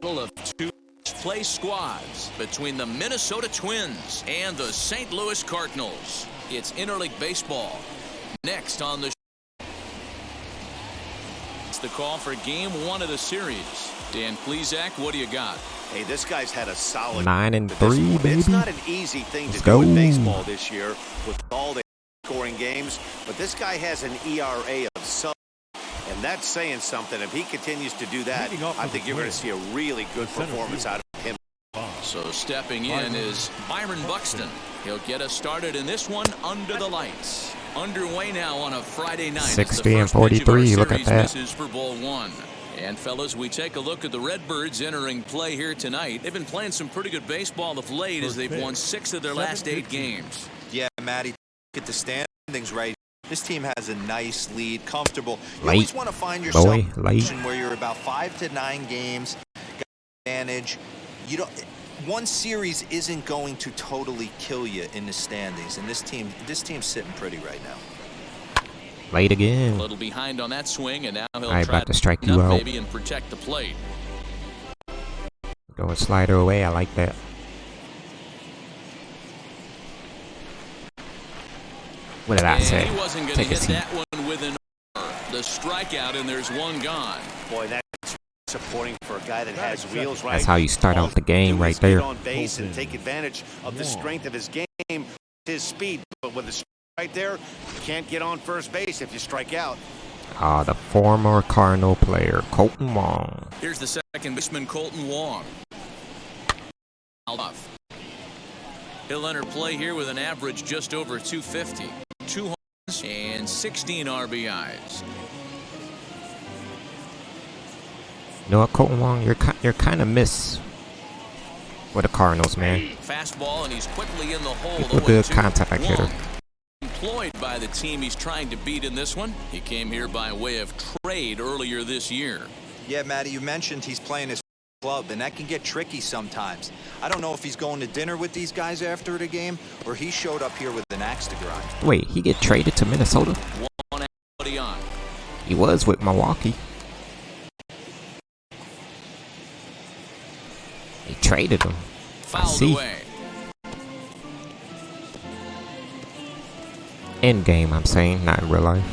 battle of two place squads between the Minnesota Twins and the St. Louis Cardinals. It's interleague baseball. Next on the show. It's the call for game one of the series. Dan Plesac, what do you got? Hey, this guy's had a solid 9-3, baby. It's not an easy thing Let's to go. do in baseball this year with all the scoring games, but this guy has an ERA of sub, and that's saying something. If he continues to do that, I think you're going to see a really good performance out of him. So stepping in is Byron Buxton. He'll get us started in this one under the lights. Underway now on a Friday night. 60 and 43. Look at that. This is for ball one. And fellas, we take a look at the Redbirds entering play here tonight. They've been playing some pretty good baseball of late as they've won 6 of their last 8 games. Yeah, Matty, look at the standings right. This team has a nice lead, comfortable. You Late. always want to find yourself in a Late. position where you're about 5 to 9 games, got advantage. You don't. One series isn't going to totally kill you in the standings, and this team's sitting pretty right now. Late A again. little behind on that swing, and now he'll I try about to strike you out. maybe and protect the plate. Going slider away. I like that. What did I And say? he wasn't going to Take a hit seat. that one with an the strikeout, and there's one gone. Boy, that's supporting for a guy that has wheels, right? That's how you start All out the he game do right is there. Get on base and take advantage of the strength of his game, his speed. But with the strike right there, you can't get on first base if you strike out. The former Cardinal player, Colton Wong. Here's the second baseman, Colton Wong. Off. He'll enter play here with an average just over 250. 2 homers and 16 RBIs. You know what, Colton Wong? You're kind of miss with the Cardinals, man. Fastball, and he's quickly in the hole. He's a good contact hitter. Wong, employed by the team he's trying to beat in this one. He came here by way of trade earlier this year. Yeah, Matty, you mentioned he's playing his club, and that can get tricky sometimes. I don't know if he's going to dinner with these guys after the game, or he showed up here with an axe to grind. Wait, he get traded to Minnesota? One out on. He was with Milwaukee. They traded him. I Fouled see. away. End game, I'm saying, not in real life.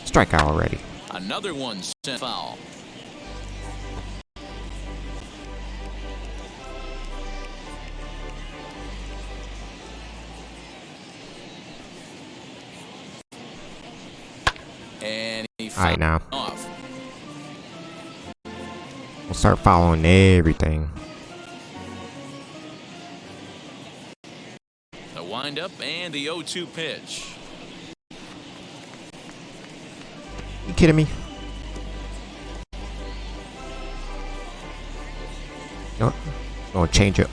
Strikeout already. Another one sent foul. And he All right, now off. we'll start following everything. The windup and the 0-2 pitch. You kidding me? No, gonna change it.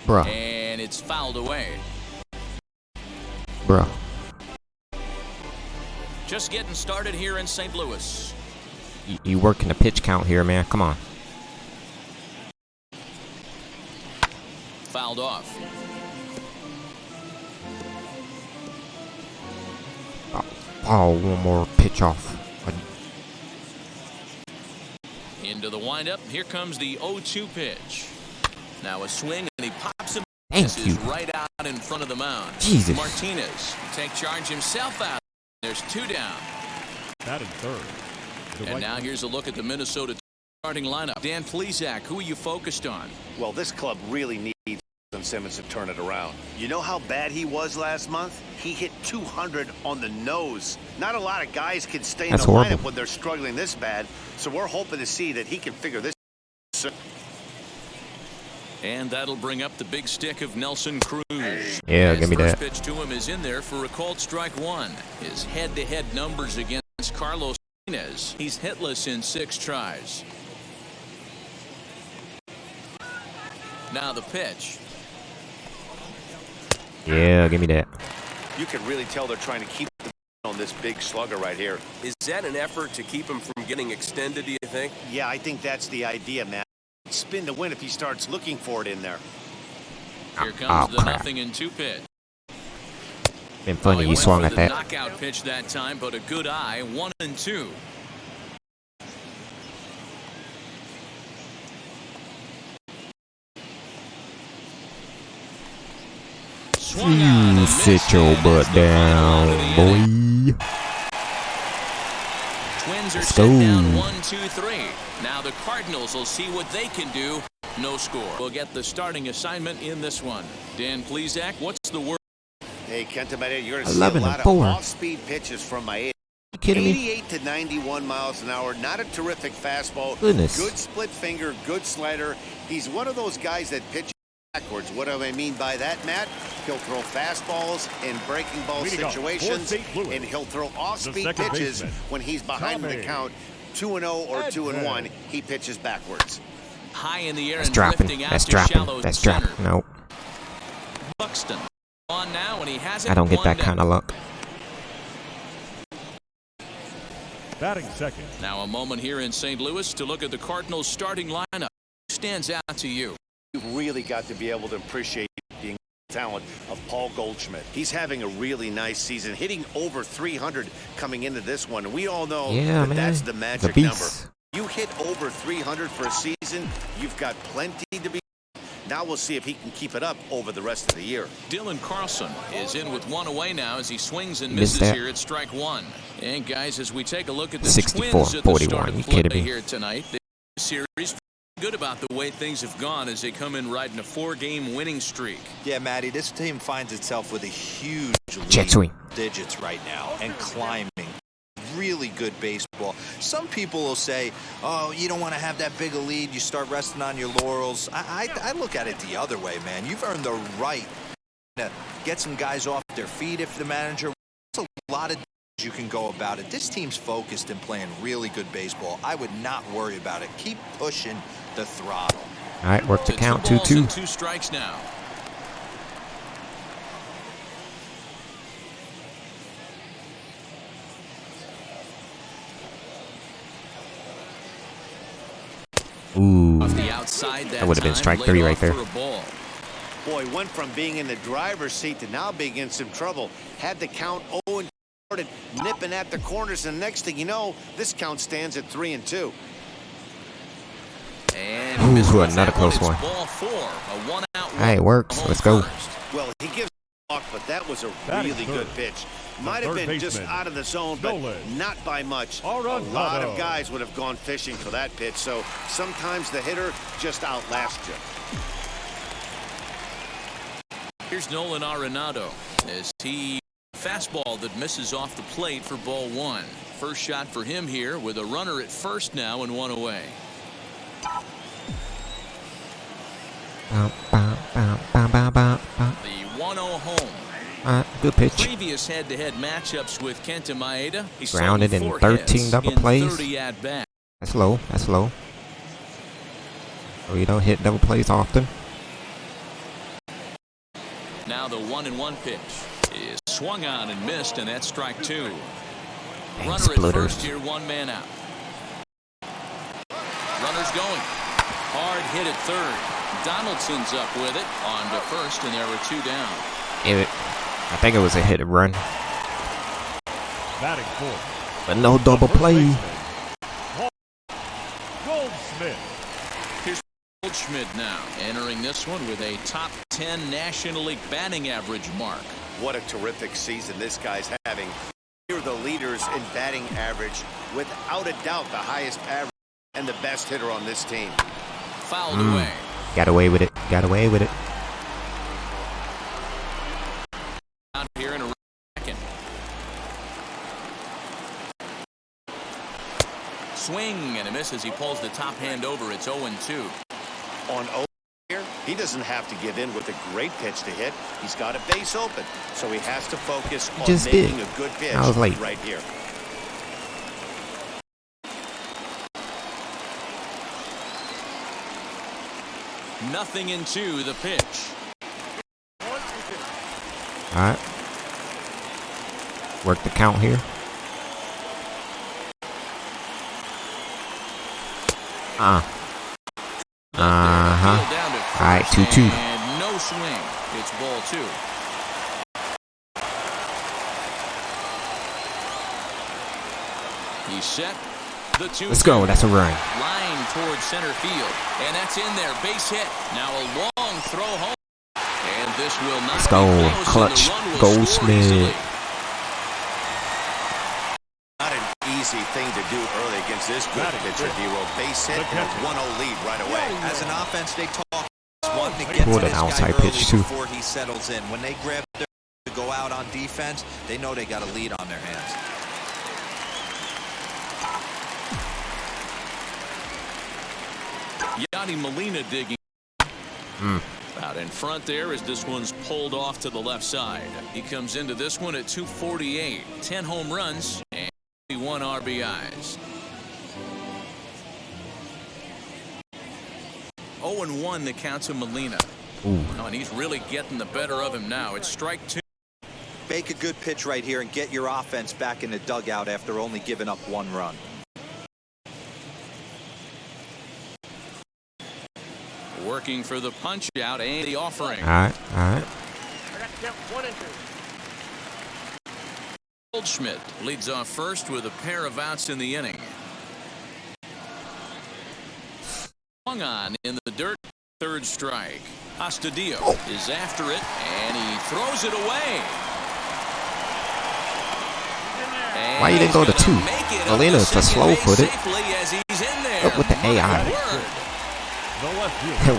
Bruh. And it's fouled away. Bruh. Just getting started here in St. Louis. You working the pitch count here, man. Come on. Fouled off. Oh, one more pitch off. Into the windup. Here comes the 0-2 pitch. Now a swing, and he pops him. Thank This you. is right out in front of the mound. Jesus. Martinez take charge himself out. There's 2 down. Batting third. And now here's a look at the Minnesota starting lineup. Dan Plesac, who are you focused on? Well, this club really needs Simmons to turn it around. You know how bad he was last month? He hit 200 on the nose. Not a lot of guys can stay in That's the horrible. lineup when they're struggling this bad, so we're hoping to see that he can figure this. And that'll bring up the big stick of Nelson Cruz. Yeah, His give me first that. pitch to him is in there for a called strike 1. His head-to-head numbers against Carlos Martinez. He's hitless in 6 tries. Now the pitch. Yeah, give me that. You can really tell they're trying to keep the on this big slugger right here. Is that an effort to keep him from getting extended, do you think? Yeah, I think that's the idea, man. Spin to win if he starts looking for it in there. Here comes the 0-2 pitch. Been funny you swung at that. Knockout pitch that time, but a good eye. 1-2. You sit your butt down, boy. Twins are Let's set go. down 1-2-3. Now the Cardinals will see what they can do. No score. We'll get the starting assignment in this one. Dan Plesac, what's the word? Hey, Kenta, you're going to see a lot of off-speed pitches from my You kidding me? 88 to 91 miles an hour. Not a terrific fastball. Goodness. Good split finger, good slider. He's one of those guys that pitches backwards. What do I mean by that, Matt? He'll throw fastballs in breaking ball situations, and he'll throw off-speed pitches when he's behind the count. 2-0 or 2-1, he pitches backwards. High in the air That's and dropping. lifting out That's to dropping. shallow That's center. dropping. Nope. Buxton on now, and he has it. I don't get that kind of luck. Batting second. Now a moment here in St. Louis to look at the Cardinals starting lineup. Who stands out to you? You've really got to be able to appreciate the talent of Paul Goldschmidt. He's having a really nice season, hitting over 300 coming into this one. We all know that that's the magic number. You hit over 300 for a season, you've got plenty to be. Now we'll see if he can keep it up over the rest of the year. Dylan Carlson is in with one away now as he swings and misses here at strike one. And guys, as we take a look at the Twins at the start of play here tonight, the series good about the way things have gone as they come in riding a 4-game winning streak. Yeah, Matty, this team finds itself with a huge lead digits right now and climbing. Really good baseball. Some people will say, oh, you don't want to have that big a lead. You start resting on your laurels. I look at it the other way, man. You've earned the right to get some guys off their feet if the manager. There's a lot of you can go about it. This team's focused and playing really good baseball. I would not worry about it. Keep pushing the throttle. All right, work the count. 2-2. 2 strikes now. Ooh, Off the outside that would have been strike 3 right there. Boy, went from being in the driver's seat to now being in some trouble. Had the count 0 and started nipping at the corners, and next thing you know, this count stands at 3-2. And ooh, another close one. Ball 4, a 1-out. Hey, it works. Let's go. Well, he gives off, but that was a really good pitch. Might have been just out of the zone, but not by much. A lot of guys would have gone fishing for that pitch, so sometimes the hitter just outlasts you. Here's Nolan Arenado as he fastball that misses off the plate for ball 1. First shot for him here with a runner at first now and 1 away. The 1-0 home. Good pitch. Previous head-to-head matchups with Kenta Maeda. He's grounded in 13 double plays. That's low. That's low. So you don't hit double plays often. Now the 1-1 pitch is swung on and missed, and that's strike 2. Runner at first here, 1 man out. Runner's going. Hard hit at third. Donaldson's up with it on to first, and there were 2 down. I think it was a hit and run. Batting fourth. But no double play. Goldschmidt. Here's Goldschmidt now entering this one with a top 10 National League batting average mark. What a terrific season this guy's having. Here are the leaders in batting average, without a doubt the highest average and the best hitter on this team. Fouled away. Got away with it. Got away with it. Out here in a second. Swing and a miss as he pulls the top hand over. It's 0-2. On 0 here, he doesn't have to give in with a great pitch to hit. He's got a base open, so he has to focus on making a good pitch right here. Nothing in 2, the pitch. Alright. Work the count here. Alright, 2-2. And no swing. It's ball 2. He's set. The 2. Let's go. That's a run. Line towards center field. And that's in there. Base hit. Now a long throw home. And this will not Let's go. Clutch. Goldsmith. Not an easy thing to do early against this good pitcher, D-Roll. Base hit and a 1-0 lead right away. As an offense, they talk wanting to get to this guy early before he settles in. When they grab their to go out on defense, they know they got a lead on their hands. Yadi Molina digging. Out in front there as this one's pulled off to the left side. He comes into this one at 248. 10 home runs and 1 RBIs. 0-1 the count to Molina. Oh, and he's really getting the better of him now. It's strike 2. Make a good pitch right here and get your offense back in the dugout after only giving up 1 run. Working for the punch out and the offering. Alright. Goldschmidt leads off first with a pair of outs in the inning. Swung on in the dirt. 3rd strike. Astudillo is after it and he throws it away. And why you didn't go to 2? Molina is a slow-footed. Up with the AI.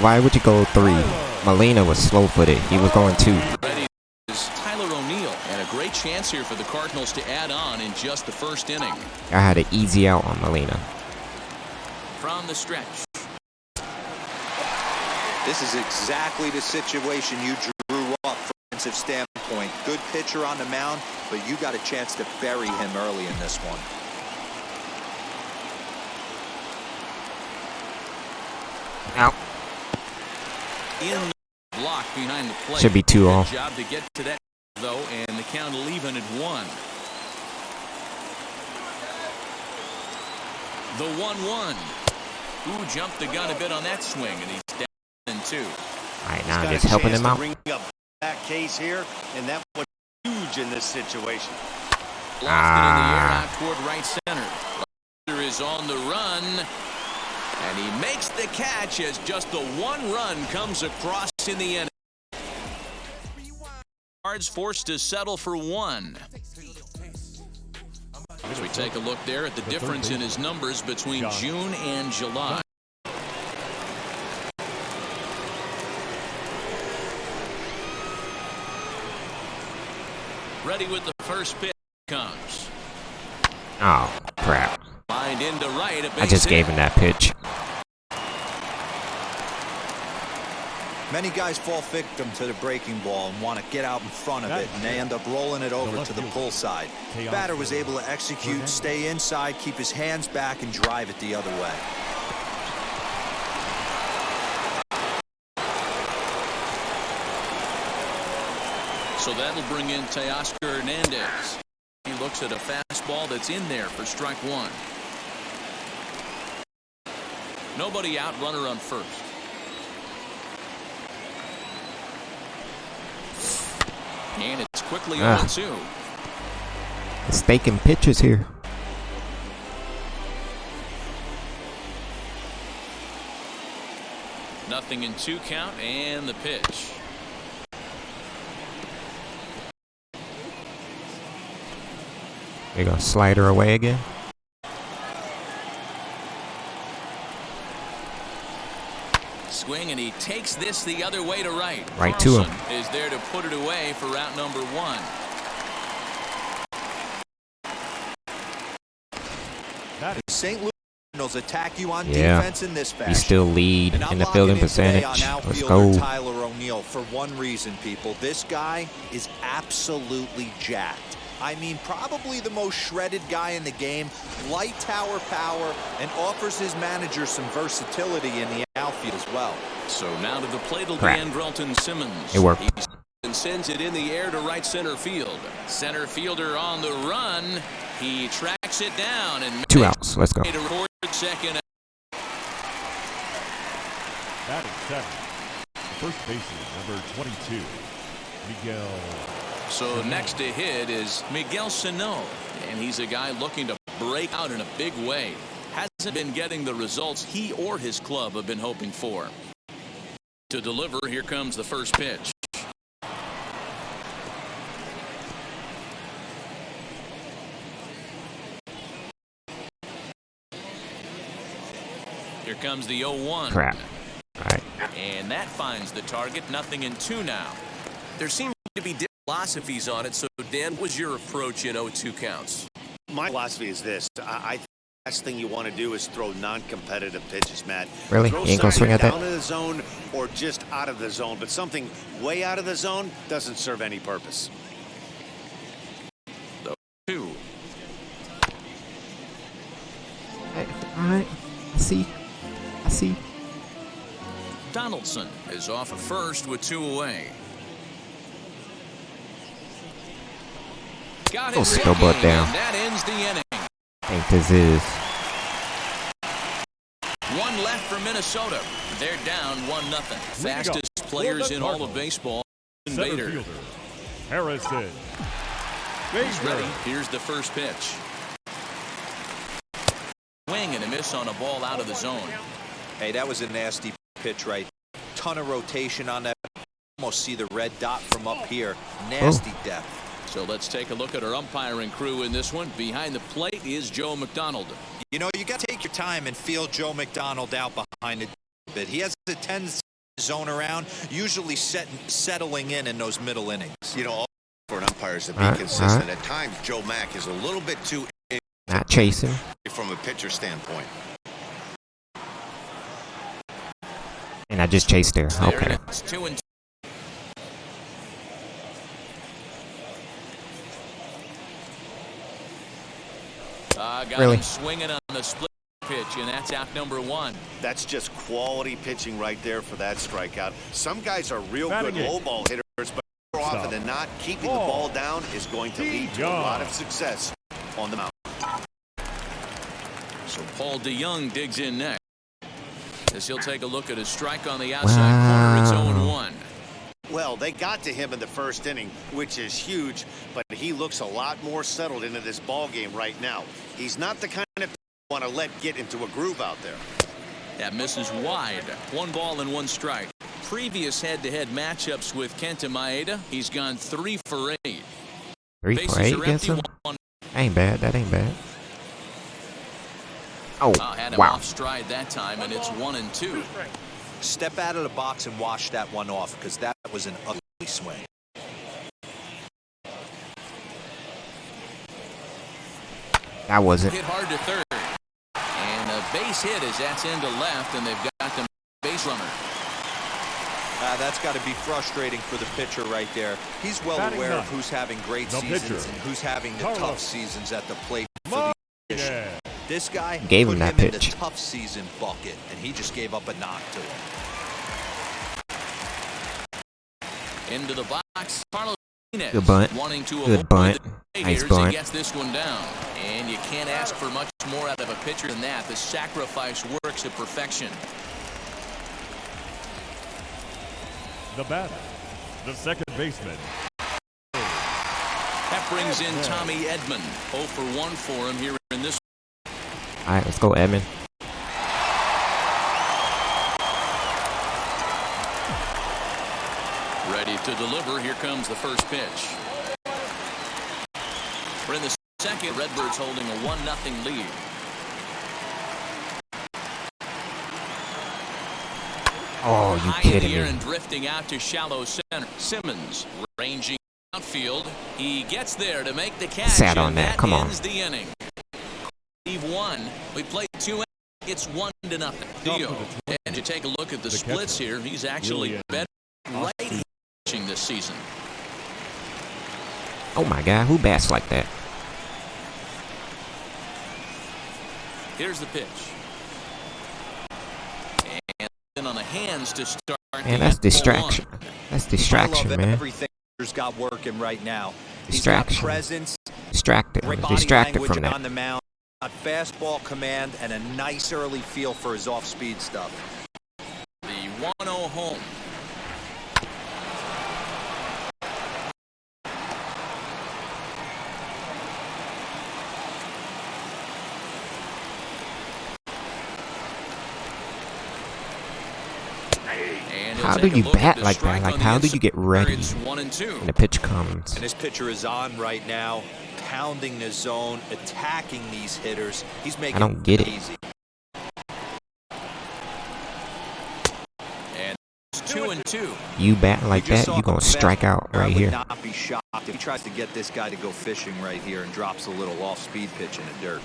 Why would you go 3? Molina was slow-footed. He was going 2. Tyler O'Neill, and a great chance here for the Cardinals to add on in just the 1st inning. I had an easy out on Molina. From the stretch. This is exactly the situation you drew up from a defensive standpoint. Good pitcher on the mound, but you got a chance to bury him early in this one. Out. In the block behind the plate. Should be 2 off. Job to get to that though, and the count even at 1. The 1-1. Ooh, jumped the gun a bit on that swing, and he's down in 2. Alright, now just helping him out. Bring up that case here, and that was huge in this situation. Lofted in the air out toward right center. Lester is on the run. And he makes the catch as just the 1 run comes across in the inning. Cards forced to settle for 1. As we take a look there at the difference in his numbers between June and July. Ready with the first pitch comes. Oh, crap. Lined into right, I just gave him that pitch. Many guys fall victim to the breaking ball and want to get out in front of it, and they end up rolling it over to the pull side. Batter was able to execute, stay inside, keep his hands back, and drive it the other way. So that'll bring in Teoscar Hernandez. He looks at a fastball that's in there for strike 1. Nobody out, runner on first. And it's quickly 0-2. Mistaken pitches here. Nothing in 2 count and the pitch. They're going to slide her away again. Swing, and he takes this the other way to right. Right to him. Is there to put it away for route number 1. St. Louis Cardinals attack you on defense in this fashion. We still lead in the fielding percentage. Let's go. Tyler O'Neill for one reason, people. This guy is absolutely jacked. I mean, probably the most shredded guy in the game, light tower power, and offers his manager some versatility in the outfield as well. So now to the plate will be Andrelton Simmons. It worked. and sends it in the air to right center field. Center fielder on the run. He tracks it down and 2 outs. Let's go. Second. Batting 7th. First baseman, number 22, Miguel. So next to hit is Miguel Sano, and he's a guy looking to break out in a big way. Hasn't been getting the results he or his club have been hoping for. To deliver, here comes the first pitch. Here comes the 0-1. Crap. All right. And that finds the target. 0-2 now. There seem to be different philosophies on it. So, Dan, what was your approach in 0-2 counts? My philosophy is this. I think the best thing you want to do is throw non-competitive pitches, Matt. Really? Throw You ain't gonna swing at that? down in the zone or just out of the zone, but something way out of the zone doesn't serve any purpose. 2. Hey, all right. I see. Donaldson is off at first with 2 away. Got him still butt down. and that ends the inning. I think this is. 1 left for Minnesota. They're down 1-0. Fastest players in all of baseball. Center Vader. fielder, Harrison. He's ready. Here's the first pitch. Swing and a miss on a ball out of the zone. Hey, that was a nasty pitch right. Ton of rotation on that. Almost see the red dot from up here. Nasty depth. So let's take a look at our umpiring crew in this one. Behind the plate is Joe McDonald. You know, you got to take your time and feel Joe McDonald out behind it a bit. He has a tendency to zone around, usually settling in those middle innings. You know, for an umpire to be consistent, at times Joe Mack is a little bit too Not chasing. from a pitcher standpoint. And I just chased there. Okay. It's 2-2. Got Really? him swinging on the split pitch, and that's out number 1. That's just quality pitching right there for that strikeout. Some guys are real good low ball hitters, but more often than not, keeping the ball down is going to lead to a lot of success on the mound. So Paul DeYoung digs in next. As he'll take a look at his strike on the outside corner. It's 0-1. Well, they got to him in the first inning, which is huge, but he looks a lot more settled into this ball game right now. He's not the kind of you want to let get into a groove out there. That misses wide. 1 ball and 1 strike. Previous head-to-head matchups with Kenta Maeda, he's gone 3 for 8. 3 for 8 against him? Ain't bad. That ain't bad. Oh, had him wow. off stride that time, and it's 1-2. Step out of the box and wash that one off, because that was an ugly swing. That wasn't. Hit hard to third. And a base hit as that's into left, and they've got the base runner. That's got to be frustrating for the pitcher right there. He's well aware of who's having great seasons and who's having the tough seasons at the plate for the pitcher. This guy gave put him that in pitch. the tough season bucket, and he just gave up a knock to him. Into the box, Carlos Martinez. Good bunt. Wanting to Good bunt. Nice bunt. He gets this one down. And you can't ask for much more out of a pitcher than that. The sacrifice works to perfection. The batter, the second baseman. That brings in Tommy Edman. 0 for 1 for him here in this. All right, let's go, Edmund. Ready to deliver. Here comes the first pitch. We're in the second. Redbirds holding a 1-0 lead. Oh, you High kidding in the air me? and drifting out to shallow center. Simmons ranging outfield. He gets there to make the catch. Sat on and that. Come on. ends the inning. Leave 1. We played 2. It's 1-0. Dio. And you take a look at the splits here. He's actually better righty pitching this season. Oh my God, who bats like that? Here's the pitch. And then on the hands to start. Man, that's distraction. That's distraction, I love man. everything got working right now. Distraction. Presence, Distracted from that. on the mound, got fastball command, and a nice early feel for his off-speed stuff. The 1-0 home. How do you bat like that? Like, how do you get ready when the pitch comes? And this pitcher is on right now, pounding the zone, attacking these hitters. He's making I don't get it. easy. And 2-2. You bat like that, you gonna strike out right here. I would not be shocked if he tries to get this guy to go fishing right here and drops a little off-speed pitch in the dirt.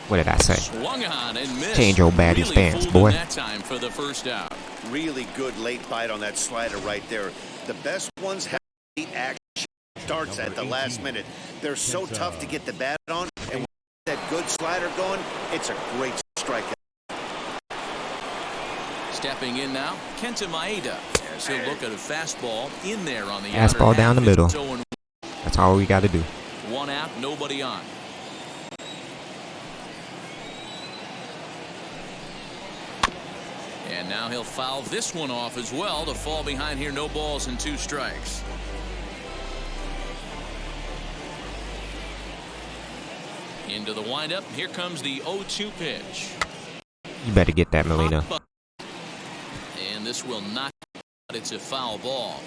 What did I say? Swung on and missed. Change your batting stance, boy. That time for the first out. Really good late bite on that slider right there. The best ones have late action starts at the last minute. They're so tough to get the bat on, and with that good slider going, it's a great strikeout. Stepping in now, Kenta Maeda. As he'll look at a fastball in there on the fastball down the middle. That's all we got to do. One out, nobody on. And now he'll foul this one off as well to fall behind here. No balls and 2 strikes. Into the windup. Here comes the 0-2 pitch. You better get that, Molina. And this will not. It's a foul ball.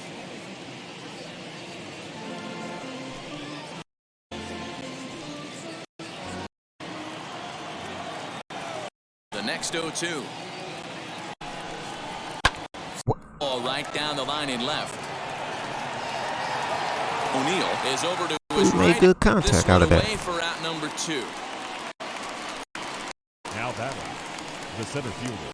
The next 0-2. Ball right down the line and left. O'Neill is over to his right. Made good contact out of that. For out number 2. Now batting, the center fielder.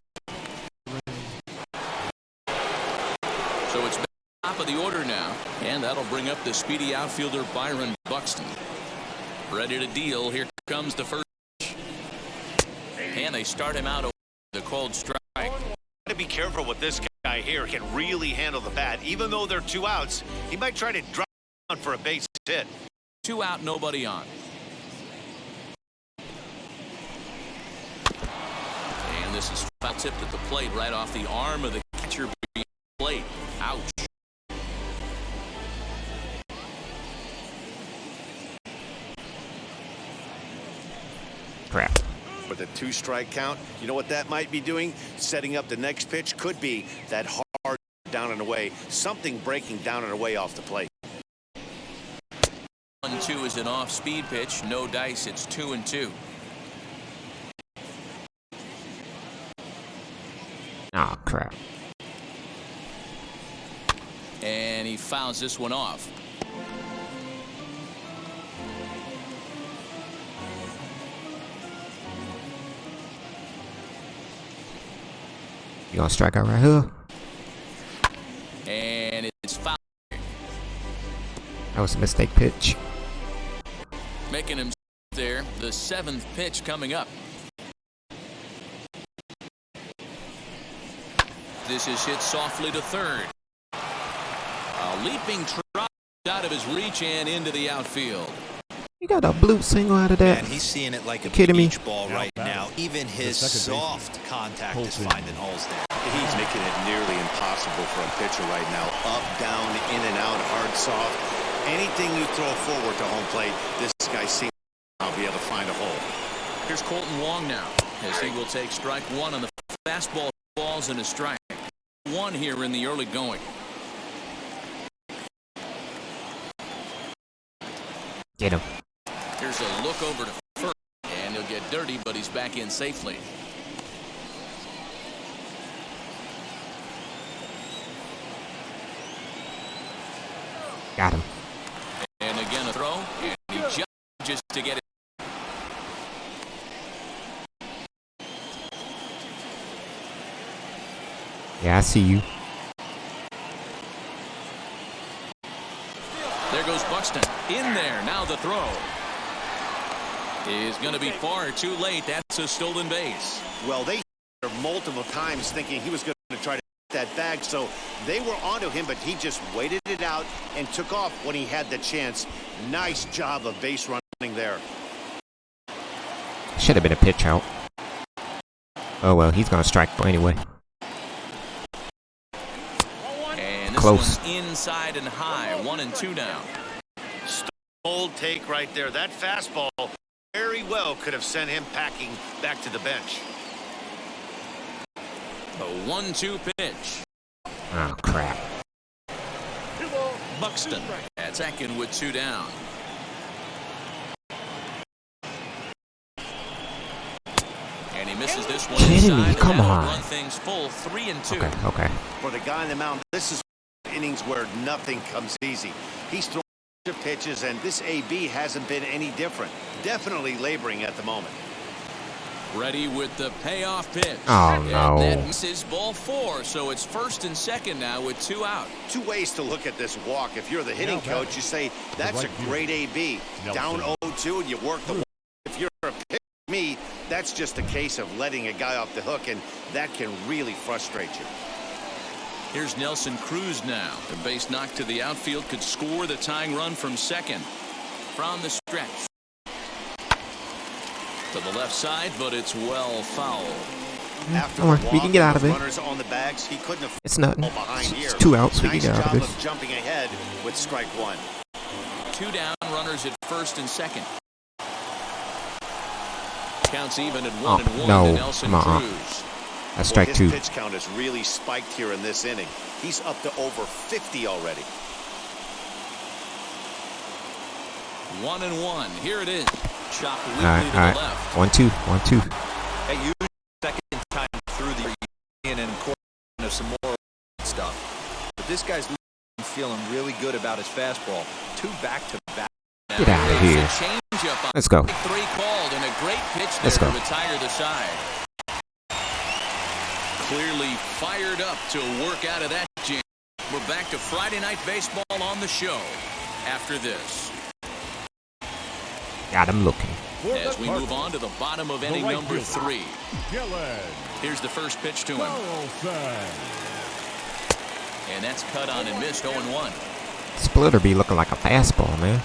So it's top of the order now, and that'll bring up the speedy outfielder Byron Buxton. Ready to deal. Here comes the first. And they start him out over the cold strike. To be careful with this guy here. Can really handle the bat. Even though they're 2 outs, he might try to drop down for a base hit. 2 out, nobody on. And this is foul tipped at the plate right off the arm of the catcher behind the plate. Ouch. Crap. With a 2-strike count, you know what that might be doing? Setting up the next pitch. Could be that hard down and away. Something breaking down and away off the plate. 1-2 is an off-speed pitch. No dice. It's 2-2. Oh, crap. And he fouls this one off. You gonna strike out right here? And it's foul. That was a mistake pitch. Making him there. The 7th pitch coming up. This is hit softly to third. A leaping trot out of his reach and into the outfield. You got a blue single out of that? And he's seeing it like a kidding me? beach ball right now. Even his soft contact is finding holes there. He's making it nearly impossible for a pitcher right now. Up, down, in and out, hard, soft. Anything you throw forward to home plate, this guy seems to be able to find a hole. Here's Colton Wong now, as he will take strike 1 on the fastball. Balls and a strike. 1 here in the early going. Get him. Here's a look over to first, and he'll get dirty, but he's back in safely. Got him. And again a throw, and he just to get it. Yeah, I see you. There goes Buxton. In there. Now the throw is going to be far too late. That's a stolen base. Well, they multiple times thinking he was going to try to that bag, so they were onto him, but he just waited it out and took off when he had the chance. Nice job of base running there. Should have been a pitch out. Oh well, he's gonna strike anyway. And this Close. one's inside and high, 1-2 now. Bold take right there. That fastball very well could have sent him packing back to the bench. A 1-2 pitch. Oh crap. Buxton at second with 2 down. And he misses this one Kidding me? inside. Come That'll on. Run things full, 3-2. Okay, okay. For the guy on the mound, this is innings where nothing comes easy. He's throwing pitches, and this AB hasn't been any different. Definitely laboring at the moment. Ready with the payoff pitch. Oh, no. And that misses ball 4, so it's first and second now with 2 out. 2 ways to look at this walk. If you're the hitting coach, you say, that's a great AB. Down 0-2, and you work the walk. If you're a pitcher, me, that's just a case of letting a guy off the hook, and that can really frustrate you. Here's Nelson Cruz now. The base knock to the outfield could score the tying run from second. From the stretch. To the left side, but it's well foul. After Don't worry, we can get out of it. Runners on the bags, he couldn't have It's nothing. behind here. It's 2 outs. We can Nice get out job of this. of jumping ahead with strike 1. 2 down, runners at first and second. Counts even at 1-1 no. to Nelson Come on. Cruz. That's strike His 2. pitch count has really spiked here in this inning. He's up to over 50 already. 1-1. Here it is. Chopped weakly All to right. the left. 1-2. 1-2. Hey, you second time through the year and of some more stuff. But this guy's feeling really good about his fastball. 2 back-to-back. Get out of here. Let's go. 3 called and a great pitch there Let's go. to retire the side. Clearly fired up to work out of that jam. We're back to Friday Night Baseball on the show after this. Got him looking. As we move on to the bottom of inning number 3. Here's the first pitch to him. And that's cut on and missed 0-1. Splitter be looking like a fastball, man.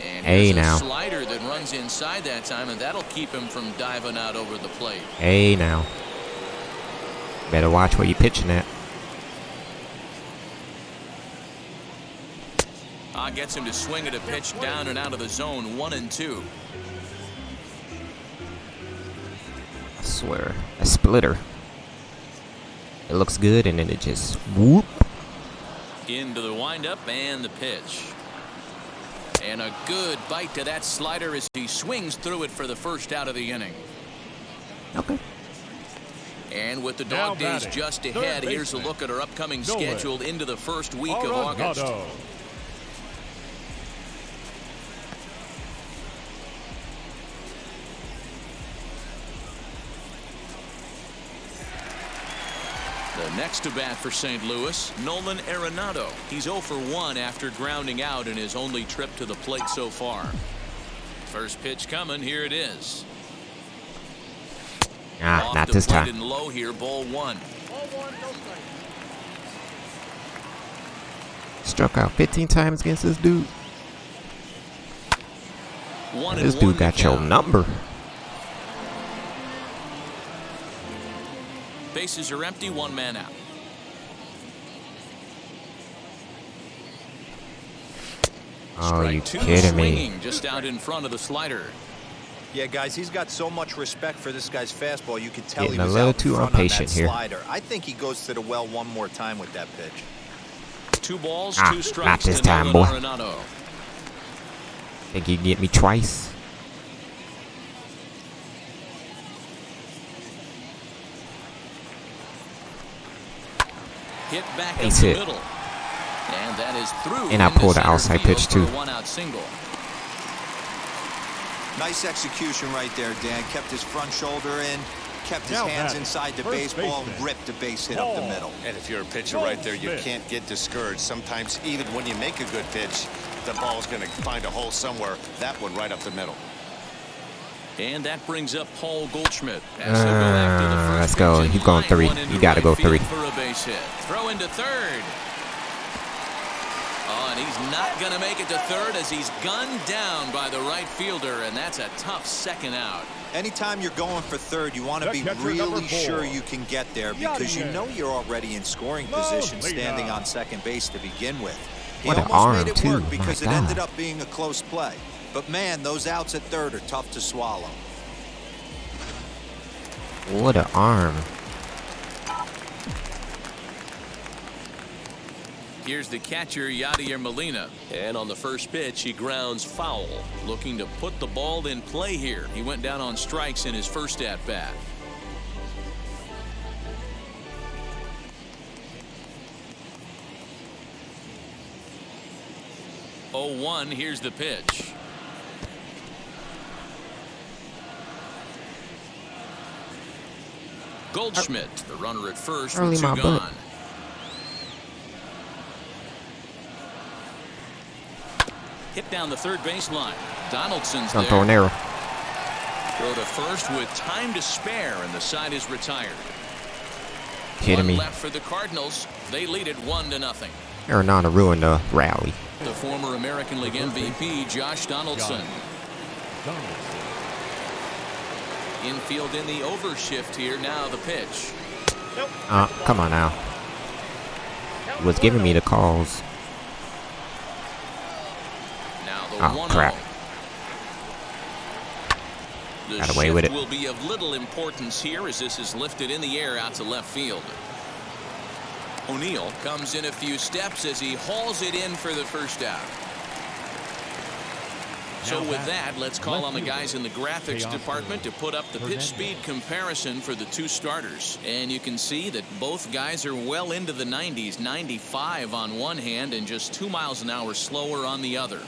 And Hey, here's a now. slider that runs inside that time, and that'll keep him from diving out over the plate. Hey, now. Better watch where you're pitching at. Gets him to swing at a pitch down and out of the zone, 1-2. I swear. A splitter. It looks good, and then it just whoop. Into the windup and the pitch. And a good bite to that slider as he swings through it for the first out of the inning. Okay. And with the dog days just ahead, here's a look at our upcoming schedule into the first week of August. The next to bat for St. Louis, Nolan Arenado. He's 0 for 1 after grounding out in his only trip to the plate so far. First pitch coming, here it is. Ah, Off not the this plate time. and low here, ball 1. Struck out 15 times against this dude. This dude got your number. Bases are empty, 1 man out. Oh, you Strike 2 kidding me? swinging just out in front of the slider. Yeah, guys, he's got so much respect for this guy's fastball. You could tell Getting he a was little out in too front on impatient that here. slider. I think he goes to the well one more time with that pitch. 2 balls, Ah, 2 strikes. not this to time, Nolan boy. Arenado. Think you can get me twice? Hit back Base up the hit. middle. And that is through. And I into pulled the center outside field pitch, for too. a 1-out single. Nice execution right there, Dan. Kept his front shoulder in, kept his hands inside the baseball, and ripped the base hit up the middle. And if you're a pitcher right there, you can't get discouraged. Sometimes even when you make a good pitch, the ball's going to find a hole somewhere. That one right up the middle. And that brings up Paul Goldschmidt. As he'll go after the first let's go. pitch He's in going line, 3. one into You got to right go 3. field for a base hit. Throw into third. Oh, and he's not going to make it to third as he's gunned down by the right fielder, and that's a tough second out. Anytime you're going for third, you want to be really sure you can get there because you know you're already in scoring position standing on second base to begin with. He What an almost arm, made it too. work because it My ended God. up being a close play. But man, those outs at third are tough to swallow. What an arm. Here's the catcher, Yadier Molina. And on the first pitch, he grounds foul. Looking to put the ball in play here. He went down on strikes in his first at-bat. 0-1, here's the pitch. Goldschmidt, the runner at first, Early with 2 my butt. gone. Hit down the third baseline. Donaldson's Don't there. throw an arrow. Throw to first with time to spare, and the side is retired. Kidding One me. left for the Cardinals. They lead it 1-0. Arenado ruined the rally. The former American League MVP, Josh Donaldson. Infield in the overshift here. Now the pitch. Come on now. He was giving me the calls. Now the Oh, 1-0. crap. The Got away with shift it. will be of little importance here as this is lifted in the air out to left field. O'Neill comes in a few steps as he hauls it in for the first out. So with that, let's call on the guys in the graphics department to put up the pitch speed comparison for the 2 starters. And you can see that both guys are well into the 90s, 95 on one hand and just 2 miles an hour slower on the other.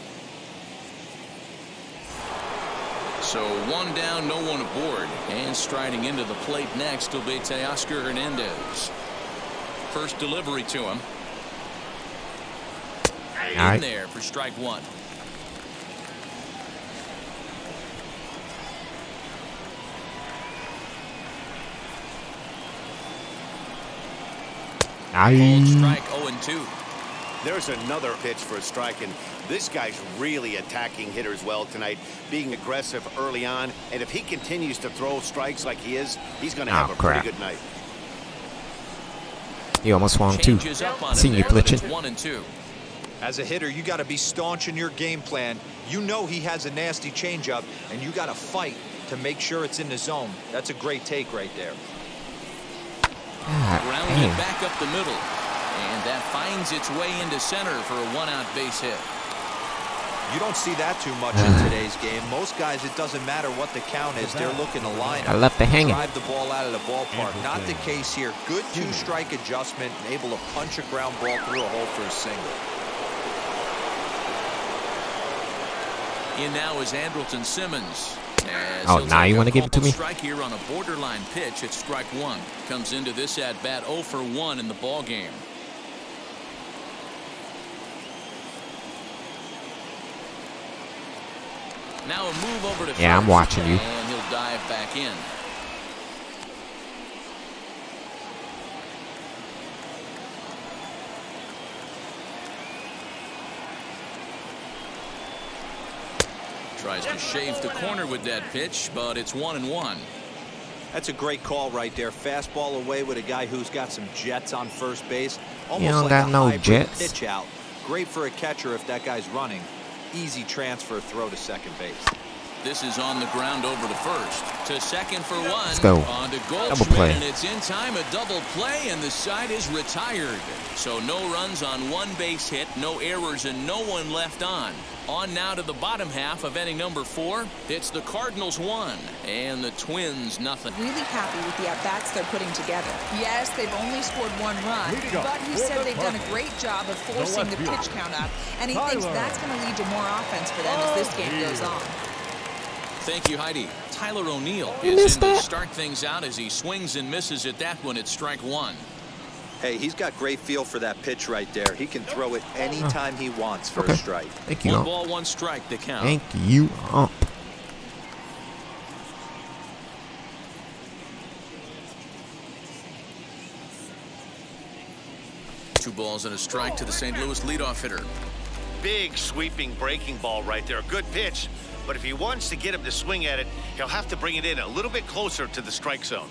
So 1 down, no one aboard. And striding into the plate next will be Teoscar Hernandez. First delivery to him. In there for strike 1. Called strike 0-2. There's another pitch for a strike, and this guy's really attacking hitters well tonight, being aggressive early on. And if he continues to throw strikes like he is, he's going to have a crap. pretty good night. He almost swung 2. Changes up on Seen him you there, but glitching. it's 1-2. As a hitter, you got to be staunch in your game plan. You know he has a nasty changeup, and you got to fight to make sure it's in the zone. That's a great take right there. Grounded back up the middle. And that finds its way into center for a 1-out base hit. You don't see that too much in today's game. Most guys, it doesn't matter what the count is. They're looking to line I up, left it hanging. drive the ball out of the ballpark. Not the case here. Good 2-strike adjustment and able to punch a ground ball through a hole for a single. In now is Andrelton Simmons. Oh, now you want to give it to me? Strike here on a borderline pitch at strike 1. Comes into this at bat 0 for 1 in the ball game. Now a move over to Yeah, I'm first, watching you. and he'll dive back in. Tries to shave the corner with that pitch, but it's 1-1. That's a great call right there. Fastball away with a guy who's got some jets on first base. Almost don't like got a no hybrid jets. pitch out. Great for a catcher if that guy's running. Easy transfer throw to second base. This is on the ground over to first. To second for 1. Let's go. On to Double Goldschmidt, play. and it's in time, a double play, and the side is retired. So no runs on 1 base hit, no errors, and no one left on. On now to the bottom half of inning number 4. It's the Cardinals 1, and the Twins nothing. Really happy with the at-bats they're putting together. Yes, they've only scored 1 run, but he said they've done a great job of forcing the pitch count up, and he thinks that's going to lead to more offense for them as this game goes on. Thank you, Heidi. Tyler O'Neill is in to start things out as he swings and misses at that one at strike 1. Hey, he's got great feel for that pitch right there. He can throw it anytime he wants for a strike. Thank you. 1 ball, 1 strike, the count. Thank you. Two balls and a strike to the St. Louis leadoff hitter. Big sweeping breaking ball right there. A good pitch. But if he wants to get him to swing at it, he'll have to bring it in a little bit closer to the strike zone.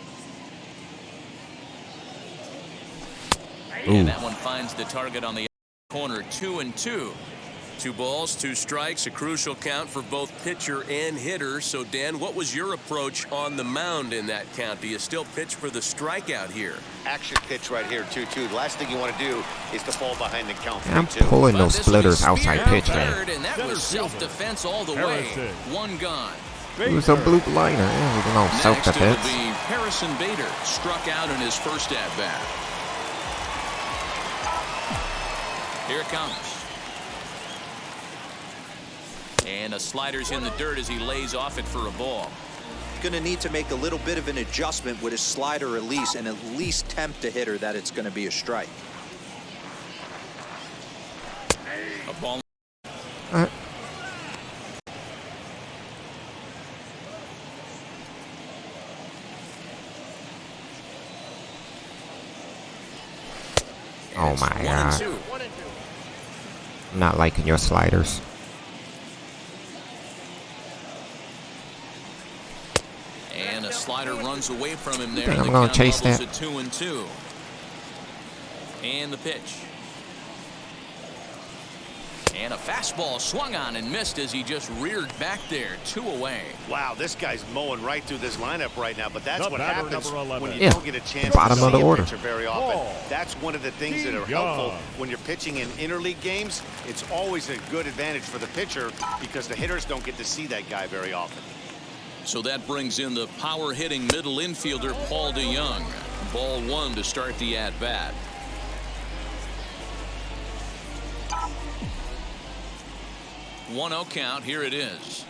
And that one finds the target on the corner. 2-2. 2 balls, 2 strikes, a crucial count for both pitcher and hitter. So, Dan, what was your approach on the mound in that count? Do you still pitch for the strikeout here? Action pitch right here, 2-2. The last thing you want to do is to fall behind the count. I'm pulling those splitters outside pitch, man. And that was self-defense all the way. 1 gone. It was a blue liner. Yeah, we don't self-defense. Next, it'll be Harrison Bader, struck out in his first at-bat. Here it comes. And a slider's in the dirt as he lays off it for a ball. Going to need to make a little bit of an adjustment with his slider release and at least tempt the hitter that it's going to be a strike. A ball. Oh my God. I'm not liking your sliders. And a slider runs away from him there. I'm going to chase that. 2-2. And the pitch. And a fastball swung on and missed as he just reared back there. 2 away. Wow, this guy's mowing right through this lineup right now, but that's what happens when you Yeah. don't get a chance Bottom to of see the a order. pitcher very often. That's one of the things that are helpful when you're pitching in interleague games. It's always a good advantage for the pitcher because the hitters don't get to see that guy very often. So that brings in the power-hitting middle infielder, Paul DeYoung. Ball 1 to start the at-bat. One 0 count. Here it is.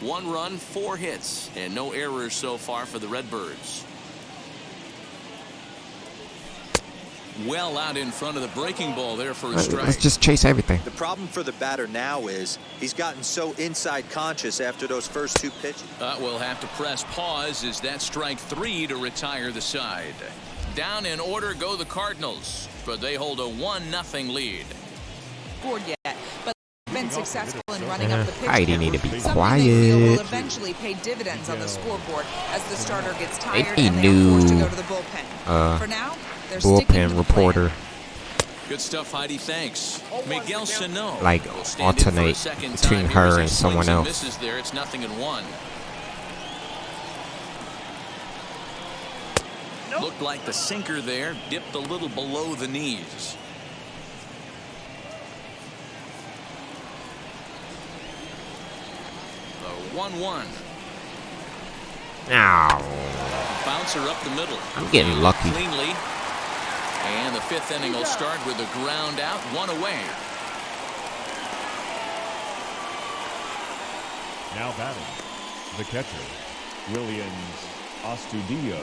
1 run, 4 hits, and no errors so far for the Redbirds. Well out in front of the breaking ball there for a strike. Let's just chase everything. The problem for the batter now is he's gotten so inside conscious after those first 2 pitches. We'll have to press pause as that strike 3 to retire the side. Down in order go the Cardinals, but they hold a 1-0 lead. Scored yet, but been successful in running up the pitch. Heidi need to be Something they feel will quiet. eventually pay dividends on the scoreboard as the starter gets tired He and they're forced to knew, go to the bullpen. For now, they're sticking to bullpen the reporter. plan. Good stuff, Heidi. Thanks. Miguel Sano Like, will stand in for a alternate second between time her here as he and someone swings and else. misses there. It's 0-1. Looked like the sinker there dipped a little below the knees. The 1-1. Ow. Bouncer up the middle. I'm getting lucky. Cleanly. And the 5th inning will start with a ground out, 1 away. Now batting, the catcher, Williams Astudillo.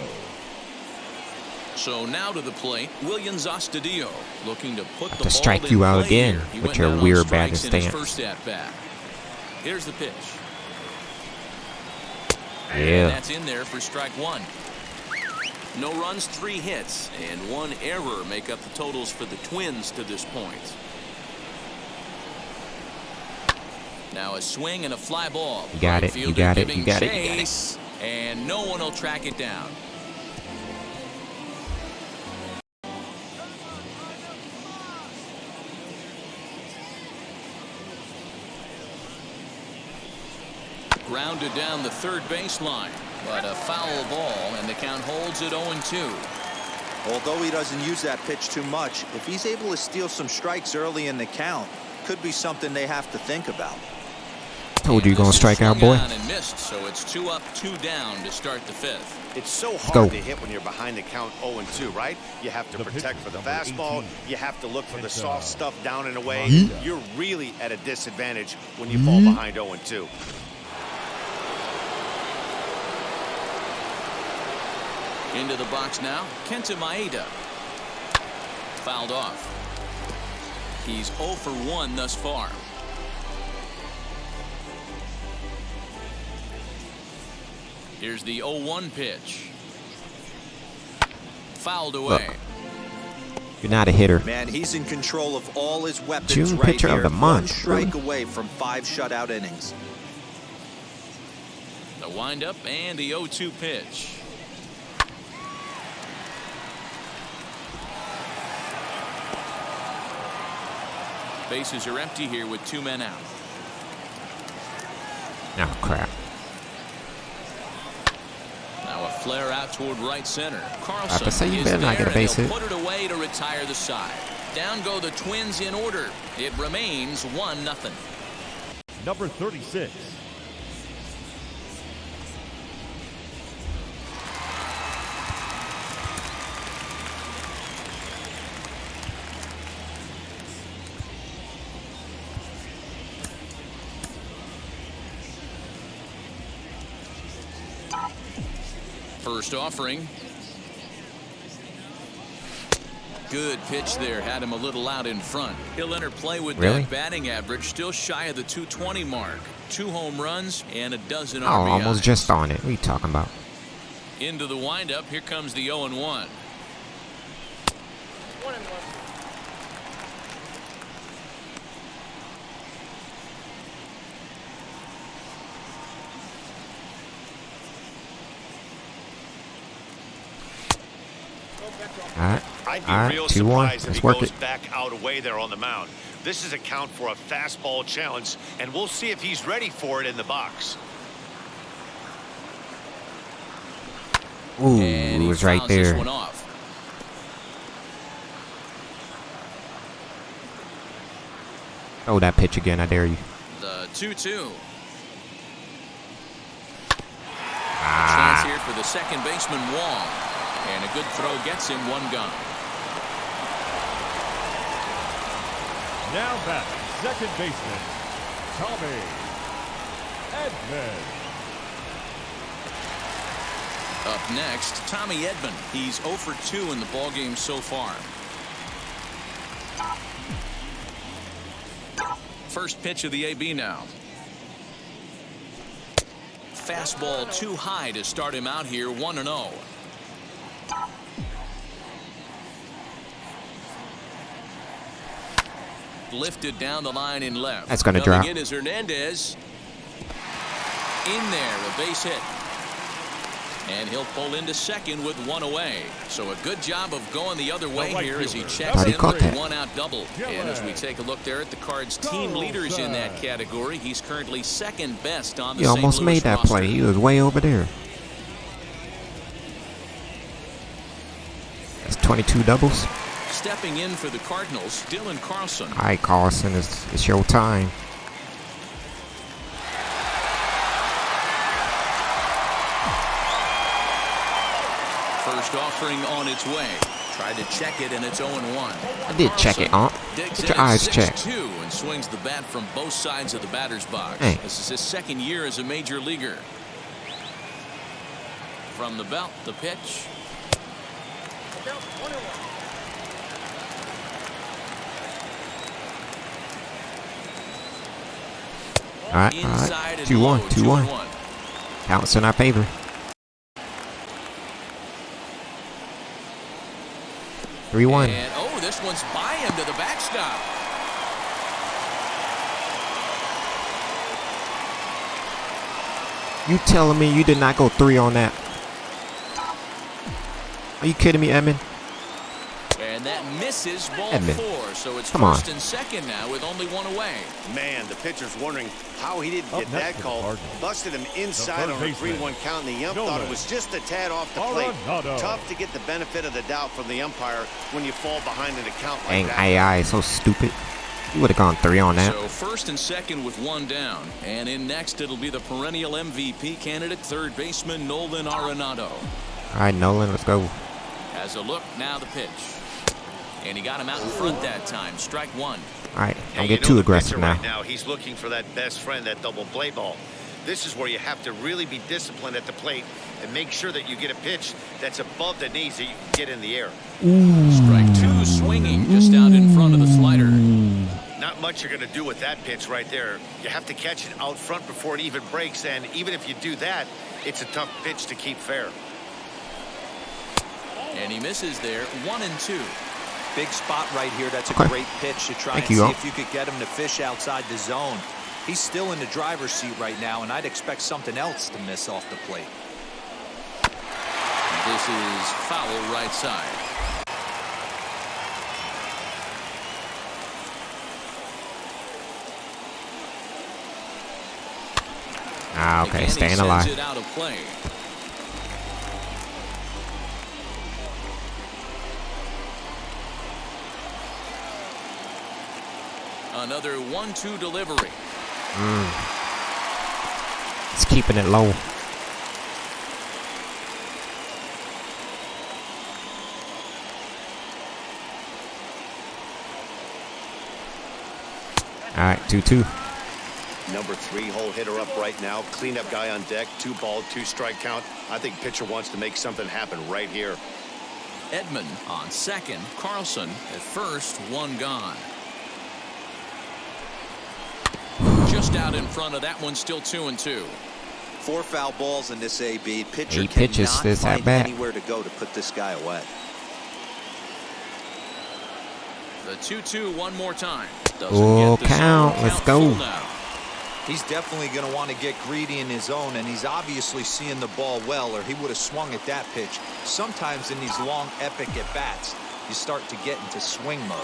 So now to the plate, Williams Astudillo looking to put the To ball strike in you out play again here. He with went your down on weird batting strikes in his stance. first at bat. Here's the pitch. Yeah. And that's in there for strike 1. No runs, 3 hits, and 1 error make up the totals for the Twins to this point. Now a swing and a fly ball. You got it, you got it, you got it, you got it. And no one will track it down. Grounded down the third baseline, but a foul ball, and the count holds at 0-2. Although he doesn't use that pitch too much, if he's able to steal some strikes early in the count, could be something they have to think about. Told you you're going to strike out, boy. And missed, so it's 2 up, 2 down to start the 5th. It's so go. hard to hit when you're behind the count 0-2, right? You have to protect for the fastball. 18. You have to look for the soft stuff down and away. Yeet. You're really at a disadvantage when you fall behind 0-2. Into the box now, Kenta Maeda. Fouled off. He's 0 for 1 thus far. Here's the 0-1 pitch. Fouled away. Look, you're not a hitter. Man, he's in control of all his weapons June right pitcher here. of the month. One strike Really? away from 5 shutout innings. The windup and the 0-2 pitch. Bases are empty here with 2 men out. Oh, crap. Now a flare out toward right center. Carlson to say you is better not there, get a base and hit. he'll put it away to retire the side. Down go the Twins in order. It remains 1-0. Number 36. First offering. Good pitch there. Had him a little out in front. He'll enter play with that batting average still shy of the 220 mark. 2 home runs and a dozen RBIs. Oh, almost just on it. What are you talking about? Into the windup. Here comes the 0-1. I'd be real 2-1. surprised if Let's he work goes it. back out away there on the mound. This is a count for a fastball challenge, and we'll see if he's ready for it in the box. Ooh, And it he was right fouls this there. one off. Oh, that pitch again. I dare you. The 2-2. Chance here for the second baseman, Wong. And a good throw gets him 1 gone. Now back, second baseman, Tommy Edman. Up next, Tommy Edman. He's 0 for 2 in the ballgame so far. First pitch of the AB now. Fastball too high to start him out here, 1-0. Lifted down the line in left. That's gonna drop. Coming in is Hernandez. In there, a base hit. And he'll pull into second with 1 away. So a good job of going the other way here as he checks in for a 1-out double. And as we take a look there at the Cards' team leaders in that category, he's currently second best on the You St. almost Louis made that roster. play. He was way over there. That's 22 doubles. Stepping in for the Cardinals, Dylan Carlson. All right, Carlson, it's your time. First offering on its way. Tried to check it, and it's 0-1. I did check it, Aunt. Get your eyes checked. 6-2 and swings the bat from both sides of the batter's box. Hey. This is his second year as a major leaguer. From the belt, the pitch. All right. 2-1, 2-1. Counts in our favor. Three one. And oh, this one's by him to the backstop. You telling me you did not go 3 on that? Are you kidding me, Edman? And that misses ball Edman. 4. So it's Come on. first and second now with only 1 away. Man, the pitcher's wondering how he didn't Up get next that for the call. Cardinals. Busted him inside The on third a 3-1 count, and the ump thought it was just a tad off the plate. Arenado. Tough to get the benefit of the doubt from the umpire when you fall behind an account like Dang, that. AI is so stupid. You would have gone 3 on that. So first and second with 1 down. And in next, it'll be the perennial MVP candidate, third baseman Nolan Arenado. All right, Nolan, let's go. Has a look, now the pitch. And he got him out in front that time. Strike 1. All right, Hey, don't you get know too the aggressive pitcher now. Right now, he's looking for that best friend, that double play ball. This is where you have to really be disciplined at the plate and make sure that you get a pitch that's above the knees that you can get in the air. Strike 2 swinging just out in front of the slider. Not much you're going to do with that pitch right there. You have to catch it out front before it even breaks, and even if you do that, it's a tough pitch to keep fair. And he misses there, 1-2. Big spot right here. That's a great pitch to try and see if you could get him to fish outside the zone. He's still in the driver's seat right now, and I'd expect something else to miss off the plate. This is foul right side. Okay, staying alive. It out of play. Another 1-2 delivery. It's keeping it low. All right, 2-2. Number 3 hole hitter up right now. Cleanup guy on deck. 2 ball, 2 strike count. I think pitcher wants to make something happen right here. Edman on second. Carlson at first. 1 gone. Just out in front of that one. Still 2-2. 4 foul balls in this AB. Pitcher 8 pitches cannot this find at bat. anywhere to go to put this guy away. The 2-2 one more time. Oh, count. Let's go. He's definitely going to want to get greedy in his zone, and he's obviously seeing the ball well, or he would have swung at that pitch. Sometimes in these long, epic at-bats, you start to get into swing mode.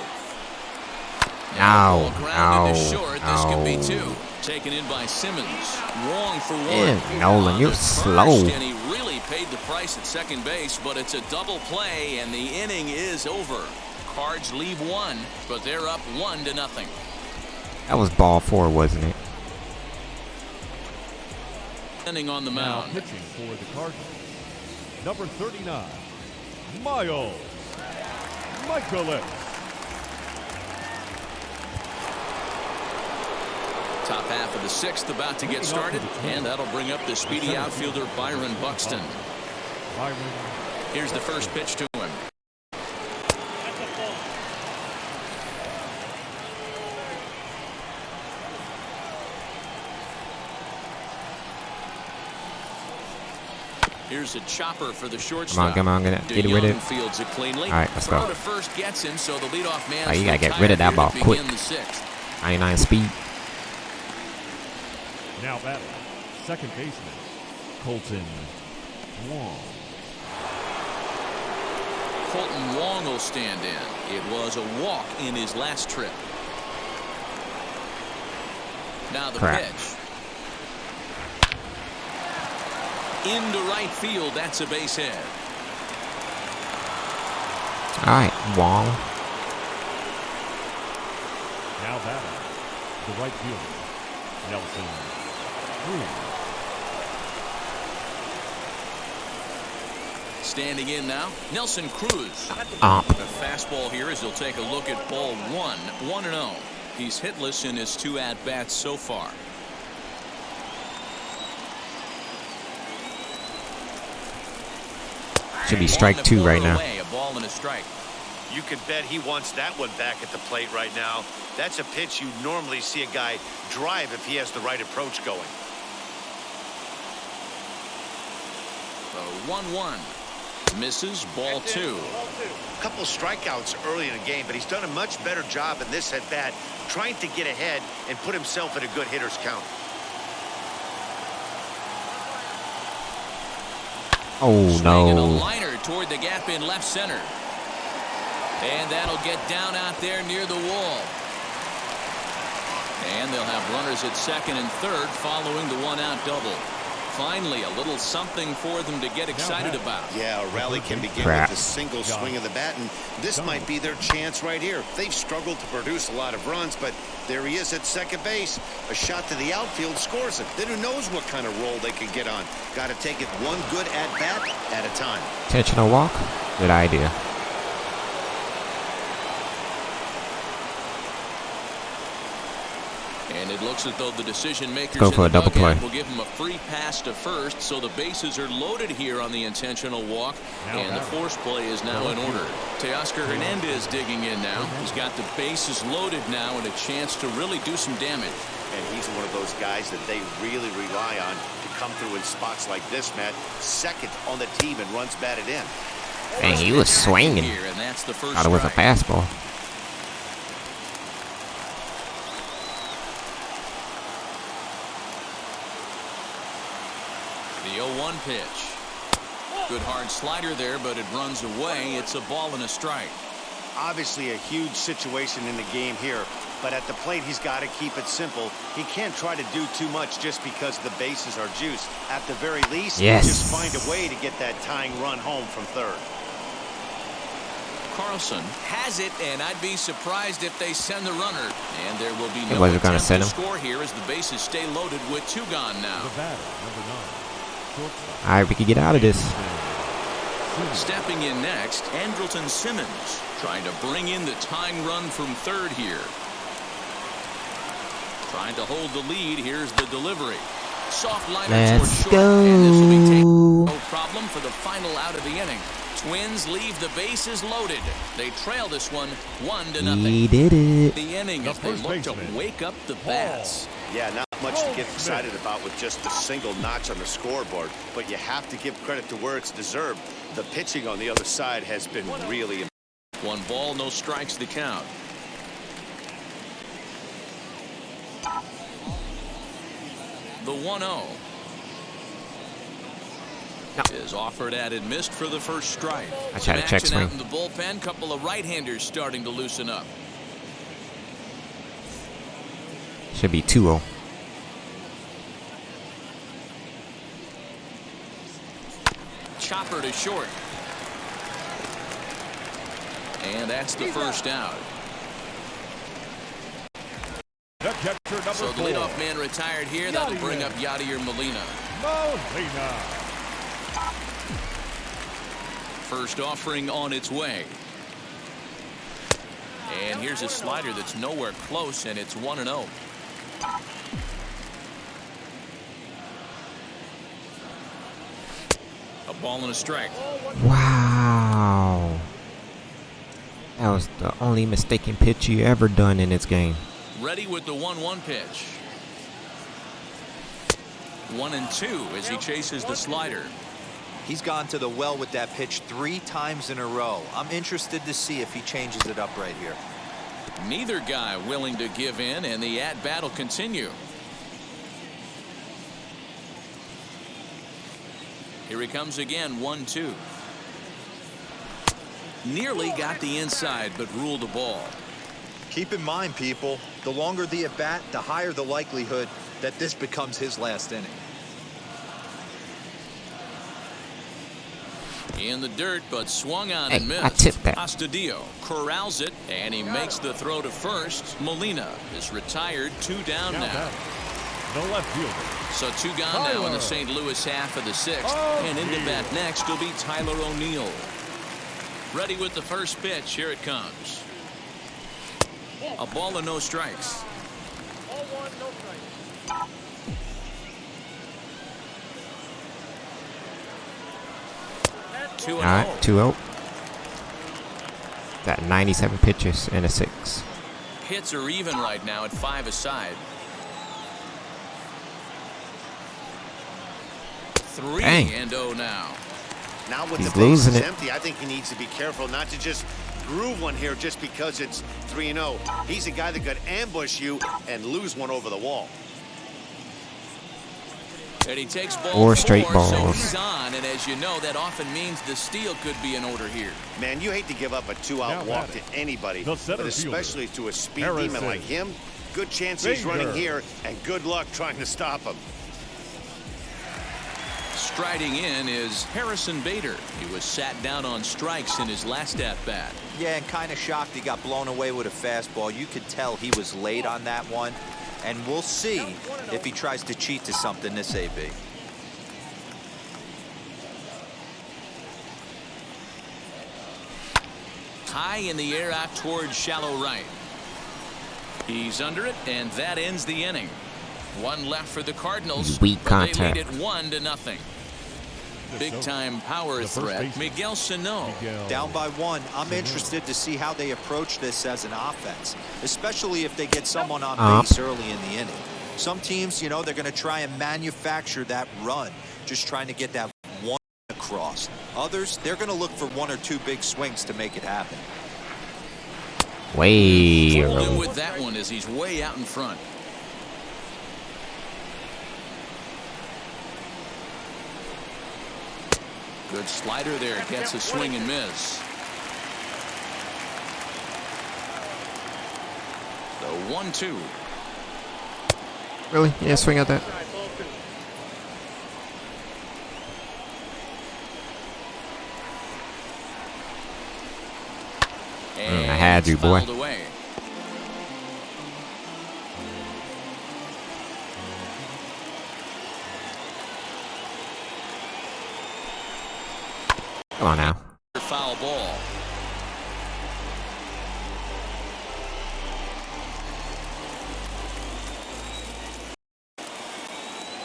This could be 2. Taken in by Simmons. Wrong for 1. Yeah, Nolan, you're slow. And he really paid the price at second base, but it's a double play, and the inning is over. Cards leave 1, but they're up 1-0. That was ball 4, wasn't it? Standing on the mound. Now pitching for the Cardinals, number 39, Miles Michaelis. Top half of the 6th about to get started, and that'll bring up the speedy outfielder Byron Buxton. Here's the first pitch to him. Here's a chopper for the shortstop. Come on, get rid of it. Fields it cleanly. All right, let's go. To first gets him, so the leadoff man. You gotta get rid of that ball quick. 99 speed. Now batting, second baseman, Colton Wong. Colton Wong will stand in. It was a walk in his last trip. Now the pitch. Into right field. That's a base hit. All right, Wong. Now batting, the right fielder, Nelson Cruz. Standing in now, Nelson Cruz. Up. A fastball here as he'll take a look at ball 1. 1-0. He's hitless in his 2 at-bats so far. Should be strike 2 right now. A ball and a strike. You could bet he wants that one back at the plate right now. That's a pitch you normally see a guy drive if he has the right approach going. 1-1. Misses, ball 2. A couple strikeouts early in the game, but he's done a much better job in this at bat, trying to get ahead and put himself in a good hitter's count. Oh, Swinging no. a liner toward the gap in left center. And that'll get down out there near the wall. And they'll have runners at second and third following the 1-out double. Finally, a little something for them to get excited about. Yeah, a rally can begin with a single swing of the bat, and this might be their chance right here. They've struggled to produce a lot of runs, but there he is at second base. A shot to the outfield scores it. Then who knows what kind of roll they can get on. Got to take it one good at-bat at a time. Intentional walk? Good idea. And It looks as though the decision makers Go for a double play. will give him a free pass to first, so the bases are loaded here on the intentional walk, and the force play is now in order. Teoscar Hernandez digging in now. He's got the bases loaded now and a chance to really do some damage. And he's one of those guys that they really rely on to come through in spots like this, Matt. Second on the team and runs batted in. And he was swinging. Here, and that's the first Thought it was a fastball. The 0-1 pitch. Good hard slider there, but it runs away. It's a ball and a strike. Obviously a huge situation in the game here, but at the plate he's got to keep it simple. He can't try to do too much just because the bases are juiced. At the very least, just find a way to get that tying run home from third. Carlson has it, and I'd be surprised if they send the runner. And there will be no attempt to score here as the bases stay loaded with 2 gone now. The batter, number 9. All right, we can get out of this. Stepping in next, Andrelton Simmons trying to bring in the tying run from third here. Trying to hold the lead. Here's the delivery. Soft liner towards short, and this will be taken. No problem for the final out of the inning. Twins leave the bases loaded. They trail this one 1-0. He did it. The inning as they look to wake up the bats. Yeah, not much to get excited about with just a single notch on the scoreboard, but you have to give credit to where it's deserved. The pitching on the other side has been really. 1 ball, no strikes the count. The 1-0 is offered at and missed for the first strike. I tried to check swing. Out in the bullpen, couple of right-handers starting to loosen up. Should be 2-0. Chopper to short. And that's the first out. The catcher, number 4. So the leadoff man retired here. That'll bring up Yadier Molina. First offering on its way. And here's a slider that's nowhere close, and it's 1-0. A ball and a strike. Wow. That was the only mistaken pitch you ever done in this game. Ready with the 1-1 pitch. 1-2 as he chases the slider. He's gone to the well with that pitch 3 times in a row. I'm interested to see if he changes it up right here. Neither guy willing to give in, and the at-bat will continue. Here he comes again, 1-2. Nearly got the inside, but ruled the ball. Keep in mind, people, the longer the at-bat, the higher the likelihood that this becomes his last inning. In the dirt, but swung on Hey, and missed. I tipped that. Astudillo corrals it, and he makes the throw to first. Molina is retired, 2 down now. The left fielder. So 2 gone now in the St. Louis half of the 6th. And into bat next will be Tyler O'Neill. Ready with the first pitch. Here it comes. A ball and no strikes. All right, 2-0. Got 97 pitches and a 6. Hits are even right now at 5 aside. 3-0 now. Now with He's the losing bases it. empty, I think he needs to be careful not to just groove one here just because it's 3-0. He's a guy that could ambush you and lose one over the wall. And he takes ball 4 straight so balls. he's on, and as you know, that often means the steal could be in order here. Man, you hate to give up a 2-out walk to anybody, but especially to a speed demon like him. Good chance he's running here, and good luck trying to stop him. Striding in is Harrison Bader. He was sat down on strikes in his last at-bat. Yeah, and kind of shocked he got blown away with a fastball. You could tell he was late on that one. And we'll see if he tries to cheat to something this AB. High in the air out towards shallow right. He's under it, and that ends the inning. One left for the Cardinals. Weak contact. They lead it 1-0. Big-time power threat, Miguel Sano. Down by 1. I'm interested to see how they approach this as an offense, especially if they get someone on base early in the inning. Some teams, you know, they're going to try and manufacture that run, just trying to get that one across. Others, they're going to look for 1 or 2 big swings to make it happen. Way Holding with that one as he's way out in front. Good slider there, gets a swing and miss. The 1-2. Really? Yeah, swing at that. I had you, boy. Away. Come on now. Foul ball.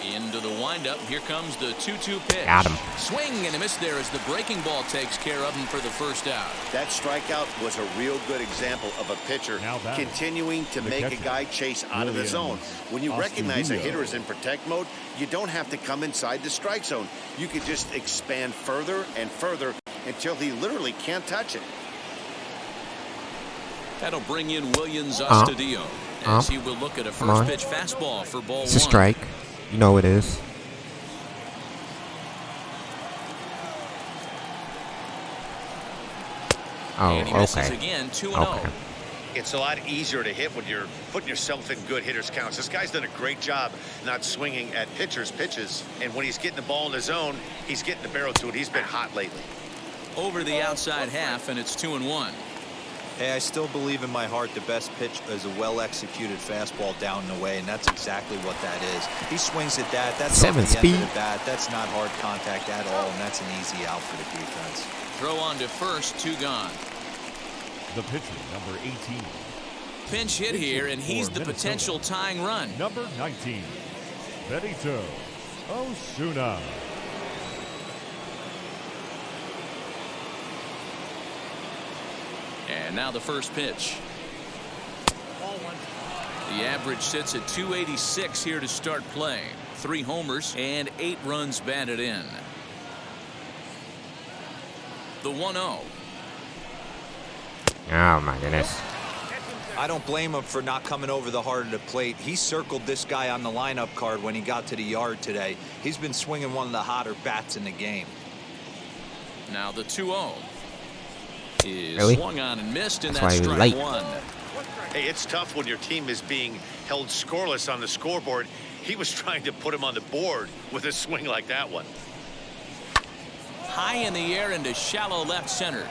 Into the windup. Here comes the 2-2 pitch. Got him. Swing and a miss there as the breaking ball takes care of him for the first out. That strikeout was a real good example of a pitcher continuing to make a guy chase out of the zone. When you recognize a hitter is in protect mode, you don't have to come inside the strike zone. You can just expand further and further until he literally can't touch it. That'll bring in Williams Astudillo as he will look at a first pitch fastball for ball 1. It's a strike. You know it is. Oh, and he misses okay. Again, 2-0. Okay. It's a lot easier to hit when you're putting yourself in good hitters' counts. This guy's done a great job not swinging at pitchers' pitches. And when he's getting the ball in the zone, he's getting the barrel to it. He's been hot lately. Over the outside half, and it's 2-1. Hey, I still believe in my heart the best pitch is a well-executed fastball down and away, and that's exactly what that is. He swings at that. That's 7 off the speed. end of the bat. That's not hard contact at all, and that's an easy out for the defense. Throw on to first, 2 gone. The pitcher, number 18. Pinch hit here, and he's the potential tying run. Number 19, Benito Osuna. And now the first pitch. The average sits at 286 here to start play. 3 homers and 8 runs batted in. The 1-0. Oh my goodness. I don't blame him for not coming over the heart of the plate. He circled this guy on the lineup card when he got to the yard today. He's been swinging one of the hotter bats in the game. Now the 2-0 is really? Swung on and missed, and that's strike late. 1. Hey, it's tough when your team is being held scoreless on the scoreboard. He was trying to put him on the board with a swing like that one. High in the air into shallow left center.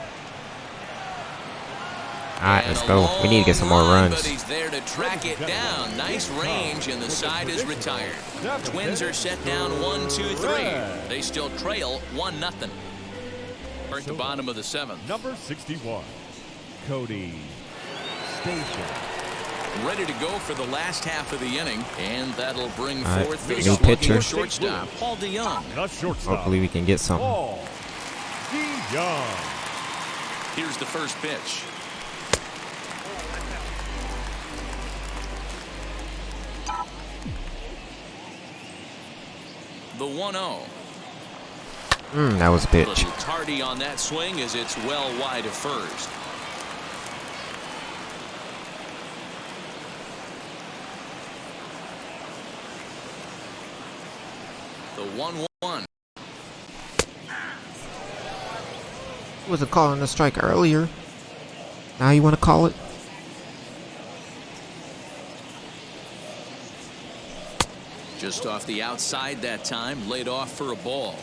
All right, let's go. We need to get some more runs. But he's there to track it down. Nice range, and the side is retired. Twins are set down 1-2-3. They still trail 1-0. We're at the bottom of the 7th. Number 61, Cody Station. Ready to go for the last half of the inning, and that'll bring forth the new pitcher. shortstop, Paul DeYoung. The shortstop. Hopefully we can get something. Paul DeYoung. Here's the first pitch. The 1-0. That was a A pitch. little tardy on that swing as it's well wide of first. The 1-1. Wasn't calling the strike earlier. Now you want to call it? Just off the outside that time, laid off for a ball.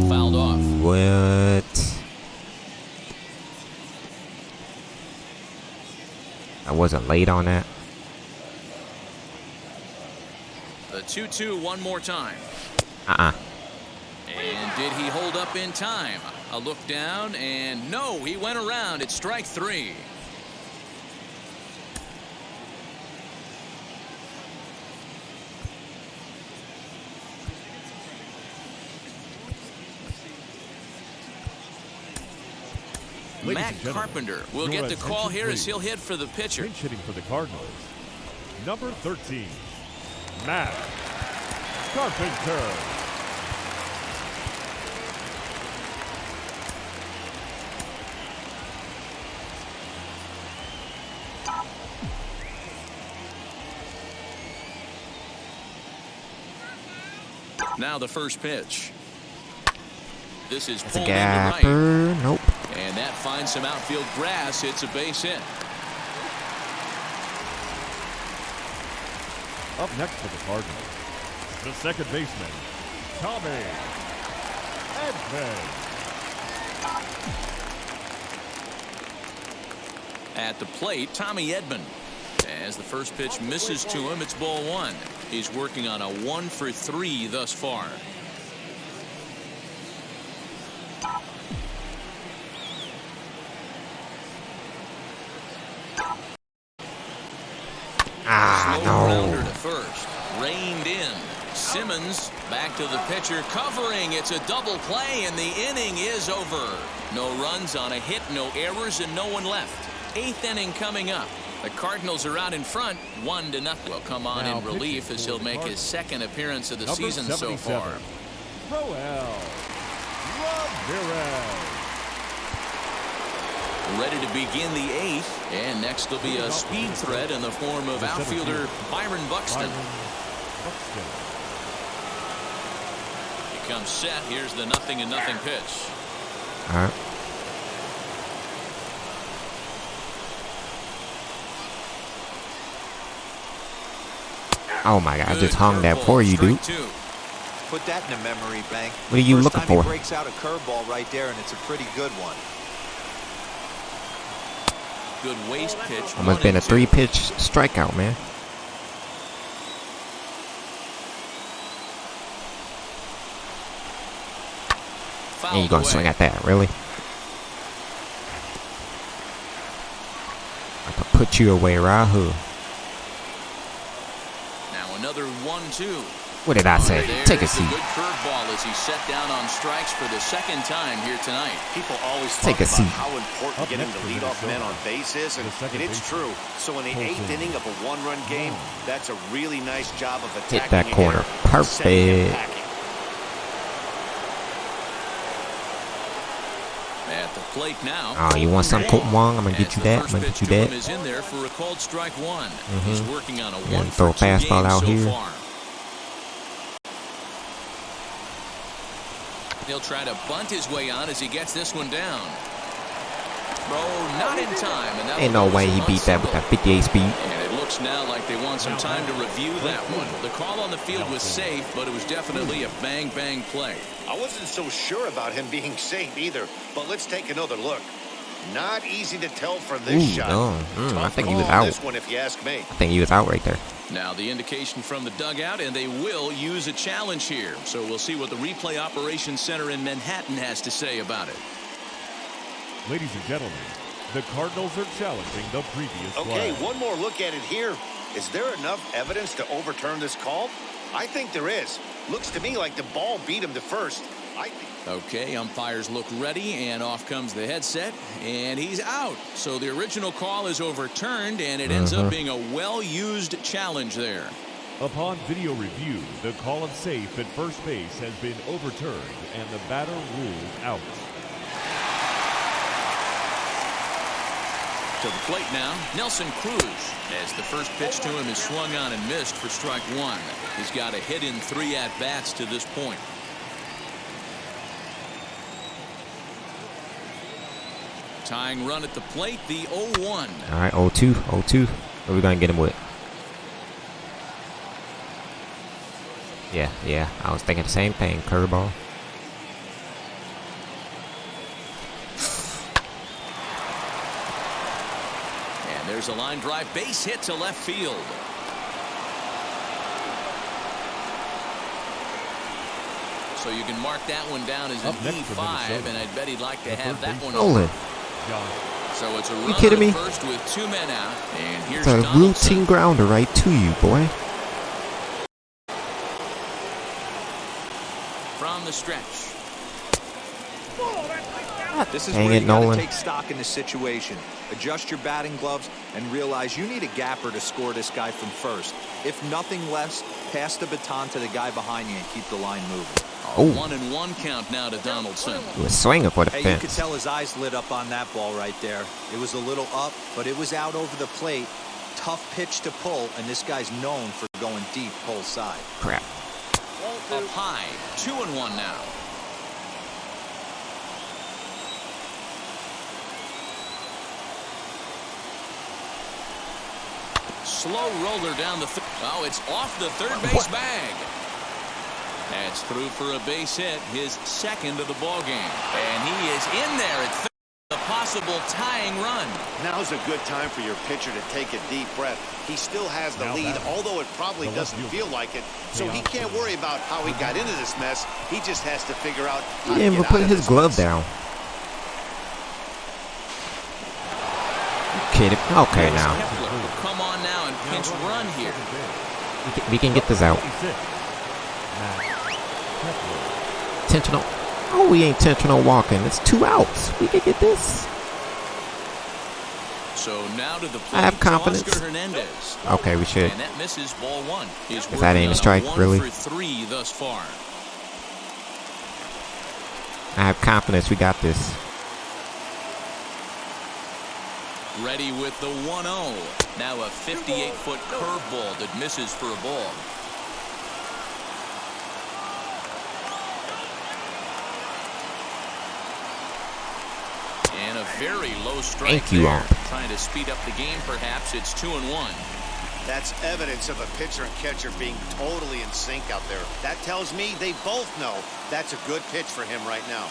Fouled off. What? I wasn't late on that. The 2-2 one more time. Uh-uh. And did he hold up in time? A look down, and no, he went around. It's strike 3. Matt Carpenter will get the call here as he'll hit for the pitcher. Pinch hitting for the Cardinals. Number 13, Matt Carpenter. Now the first pitch. This is It's a pulled into right. gapper. Nope. And that finds some outfield grass. It's a base hit. Up next for the Cardinals, the second baseman, Tommy Edman. At the plate, Tommy Edman. As the first pitch misses to him, it's ball 1. He's working on a 1 for 3 thus far. Slow grounder to first. Reined in. Simmons back to the pitcher, covering. It's a double play, and the inning is over. No runs on a hit, no errors, and no one left. 8th inning coming up. The Cardinals are out in front, 1-0. Will come on Now in relief as he'll make his second appearance of the Number season so 77, far. Roel Ramirez. Ready to begin the 8th, and next will be a speed threat in the form of outfielder Byron Buxton. He comes set. Here's the 0-0 pitch. All right. Oh my God! I just hung that for you, dude. Put that in a memory bank. What are you looking for? He breaks out a curveball right there, and it's a pretty good one. Good waist pitch. Almost been a 3-pitch strikeout, man. And you gonna swing at that, really? I could put you away, Rahu. Now another 1-2. What did I say? Take a seat. Good curveball as he's set down on strikes for the second time here tonight. People always Take talk a seat. about how important getting the leadoff man on base is, and it's true. So in the 8th inning of a 1-run game, that's a really nice job of attacking. Hit that corner. Perfect. At the plate now. Oh, you want some Colton Wong? I'm gonna get you that. I'm gonna get you that. Is in there for a called strike 1. He's working on a Yeah, 1 throw a for 2 fastball games out so here. far. He'll try to bunt his way on as he gets this one down. Throw not in time. And Ain't no way he beat that with that 58 speed. And it looks now like they want some time to review that one. The call on the field was safe, but it was definitely a bang-bang play. I wasn't so sure about him being safe either, but let's take another look. Not easy to tell from this shot. No. I think he was Tough call out. this one, if you ask me. I think he was out right there. Now the indication from the dugout, and they will use a challenge here. So we'll see what the replay operations center in Manhattan has to say about it. Ladies and gentlemen, the Cardinals are challenging the previous Okay, play. one more look at it here. Is there enough evidence to overturn this call? I think there is. Looks to me like the ball beat him to first. Okay, umpires look ready, and off comes the headset, and he's out. So the original call is overturned, and it ends up being a well-used challenge there. Upon video review, the call of safe at first base has been overturned and the batter ruled out. To the plate now, Nelson Cruz, as the first pitch to him is swung on and missed for strike 1. He's got a hit in 3 at-bats to this point. Tying run at the plate, the 0-1. All right, 0-2. 0-2. What are we going to get him with? Yeah. I was thinking the same thing. Curveball. And there's a line drive base hit to left field. So you can mark that one down as an E5, and I'd bet he'd like to have that one. Nolan. So it's a You kidding me? first with 2 men out, and here's It's a routine grounder right to you, boy. From the stretch. This is Dang where it, you gotta Nolan. take stock in the situation. Adjust your batting gloves and realize you need a gapper to score this guy from first. If nothing less, pass the baton to the guy behind you and keep the line moving. Oh. 1-1 count now to Donaldson. He was swinging for the Hey, you could fence. tell his eyes lit up on that ball right there. It was a little up, but it was out over the plate. Tough pitch to pull, and this guy's known for going deep pull side. Crap. Up high, 2-1 now. Slow roller down the oh, it's off the third base bag. That's through for a base hit, his second of the ball game, and he is in there at third, a possible tying run. Now's a good time for your pitcher to take a deep breath. He still has the lead, although it probably doesn't feel like it. So he can't worry about how he got into this mess. He just has to figure out how He to didn't even get put out of his this glove mess. down. You kidding? Okay, now. Come on now and pinch run here. We can get this out. Intentional. Oh, we ain't intentional walking. It's 2 outs. We can get this. So now to the plate. I have confidence. Oscar Hernandez. Okay, we should. And that misses ball 1. He's Is that ain't a strike, really? 1 for 3 thus far. I have confidence we got this. Ready with the 1-0. Now a 58-foot curveball that misses for a ball. And a very low strike. Thank you, there. Ump. Trying to speed up the game, perhaps. It's 2-1. That's evidence of a pitcher and catcher being totally in sync out there. That tells me they both know that's a good pitch for him right now.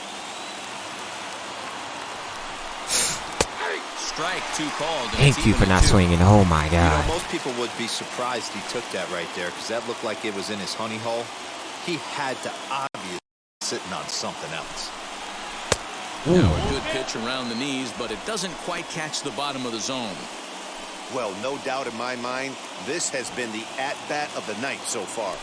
Strike 2 called. And Thank it's you even for at not 2. swinging. Oh, my You God. know, most people would be surprised he took that right there because that looked like it was in his honey hole. He had to obviously be sitting on something else. Now a good pitch around the knees, but it doesn't quite catch the bottom of the zone. Well, no doubt in my mind, this has been the at-bat of the night so far.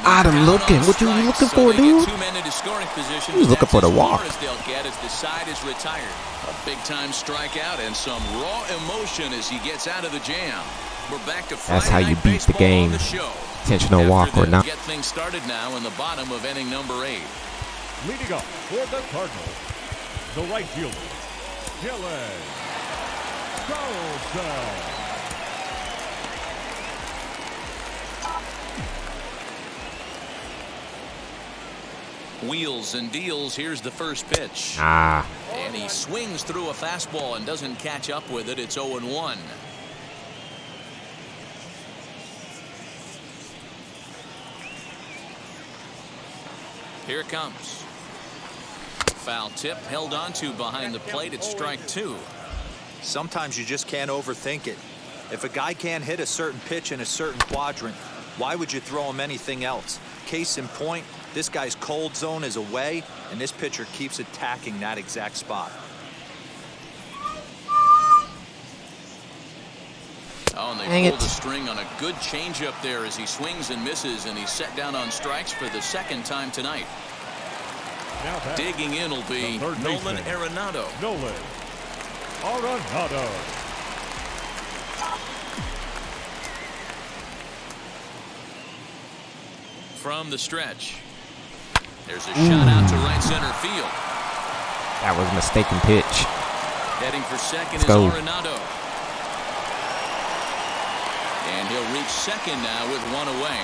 Adam looking. What you looking for, dude? He was looking for the walk. The side is retired. A big-time strikeout and some raw emotion as he gets out of the jam. We're back to That's how Friday you Night beat the Baseball game. on the show. Intentional After walk or this, not. Get things started now in the bottom of inning number 8. Leading up for the Cardinals, the right fielder, Dylan Carlson. Wheels and deals. Here's the first pitch. Ah. And he swings through a fastball and doesn't catch up with it. It's 0-1. Here it comes. Foul tip held onto behind the plate. It's strike 2. Sometimes you just can't overthink it. If a guy can't hit a certain pitch in a certain quadrant, why would you throw him anything else? Case in point, this guy's cold zone is away, and this pitcher keeps attacking that exact spot. Oh, and Dang they pulled it. the string on a good changeup there as he swings and misses, and he's set down on strikes for the second time tonight. Now back, Digging in will be the third Nolan baseman. Arenado. Nolan Arenado. From the stretch. There's a shot out to right center field. That was a mistaken pitch. Heading for second Let's is go. Arenado. And he'll reach second now with 1 away.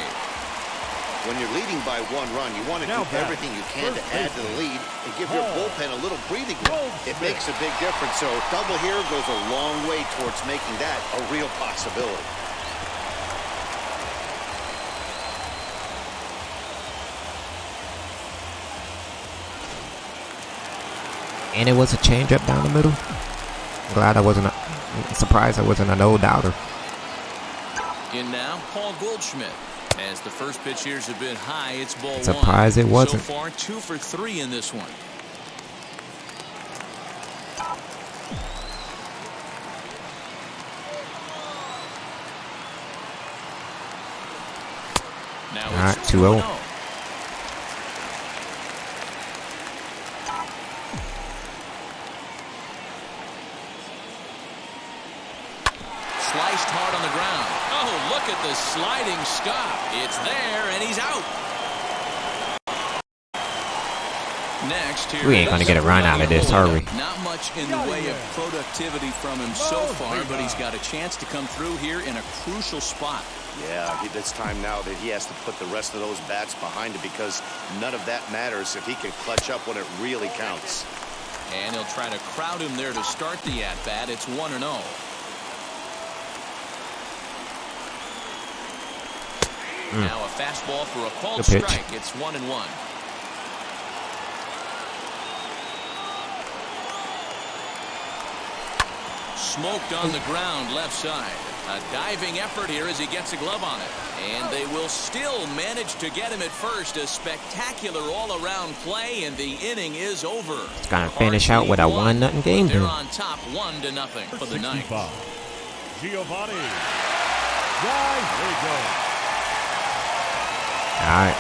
When you're leading by 1 run, you want to do Now back, everything you can to first add to the lead and give your bullpen a little breathing room. It makes a big difference. So double here goes a long way towards making that a real possibility. And it was a changeup down the middle. I'm glad I wasn't. Surprised I wasn't a no-doubter. In now, Paul Goldschmidt. As the first pitch here has been high, it's ball one. Surprised it wasn't. So far, 2 for 3 in this one. Now all right, it's 2-0. Sliced hard on the ground. Oh, look at the sliding stop. It's there, and he's out. Next, here We ain't gonna get a run out of this, are we? Not much in the way of productivity from him so far, but he's got a chance to come through here in a crucial spot. Yeah, it's time now that he has to put the rest of those bats behind it, because none of that matters if he can clutch up when it really counts. And he'll try to crowd him there to start the at-bat. It's 1-0. Now a fastball for a called strike. It's 1-1. Smoked on the ground left side. A diving effort here as he gets a glove on it. And they will still manage to get him at first. A spectacular all-around play, and the inning is over. It's gonna finish out with a 1-0 game. They're on top 1-0 for the ninth. Giovanni. Right, there you go. All right.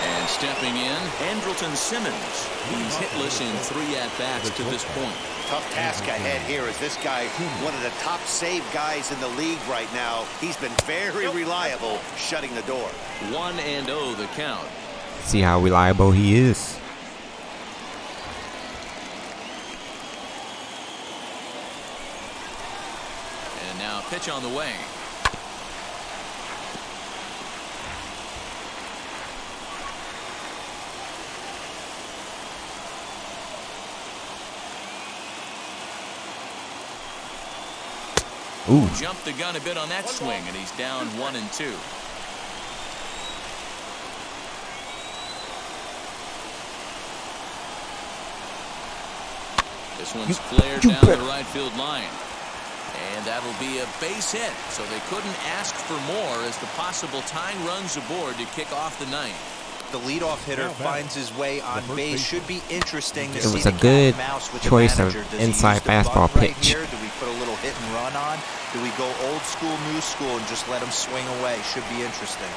And stepping in, Andrelton Simmons. He's hitless in 3 at-bats to this point. Tough task ahead here, as this guy, one of the top save guys in the league right now. He's been very reliable shutting the door. 1-0 the count. See how reliable he is. And now pitch on the way. Ooh. Jumped the gun a bit on that swing, and he's down 1-2. This one's flared down the right field line. And that'll be a base hit, so they couldn't ask for more as the possible tying runs aboard to kick off the ninth. The leadoff hitter finds his way on base. Should be interesting to see. It was a good choice of inside fastball pitch. Do we put a little hit and run on? Do we go old school, new school, and just let him swing away? Should be interesting.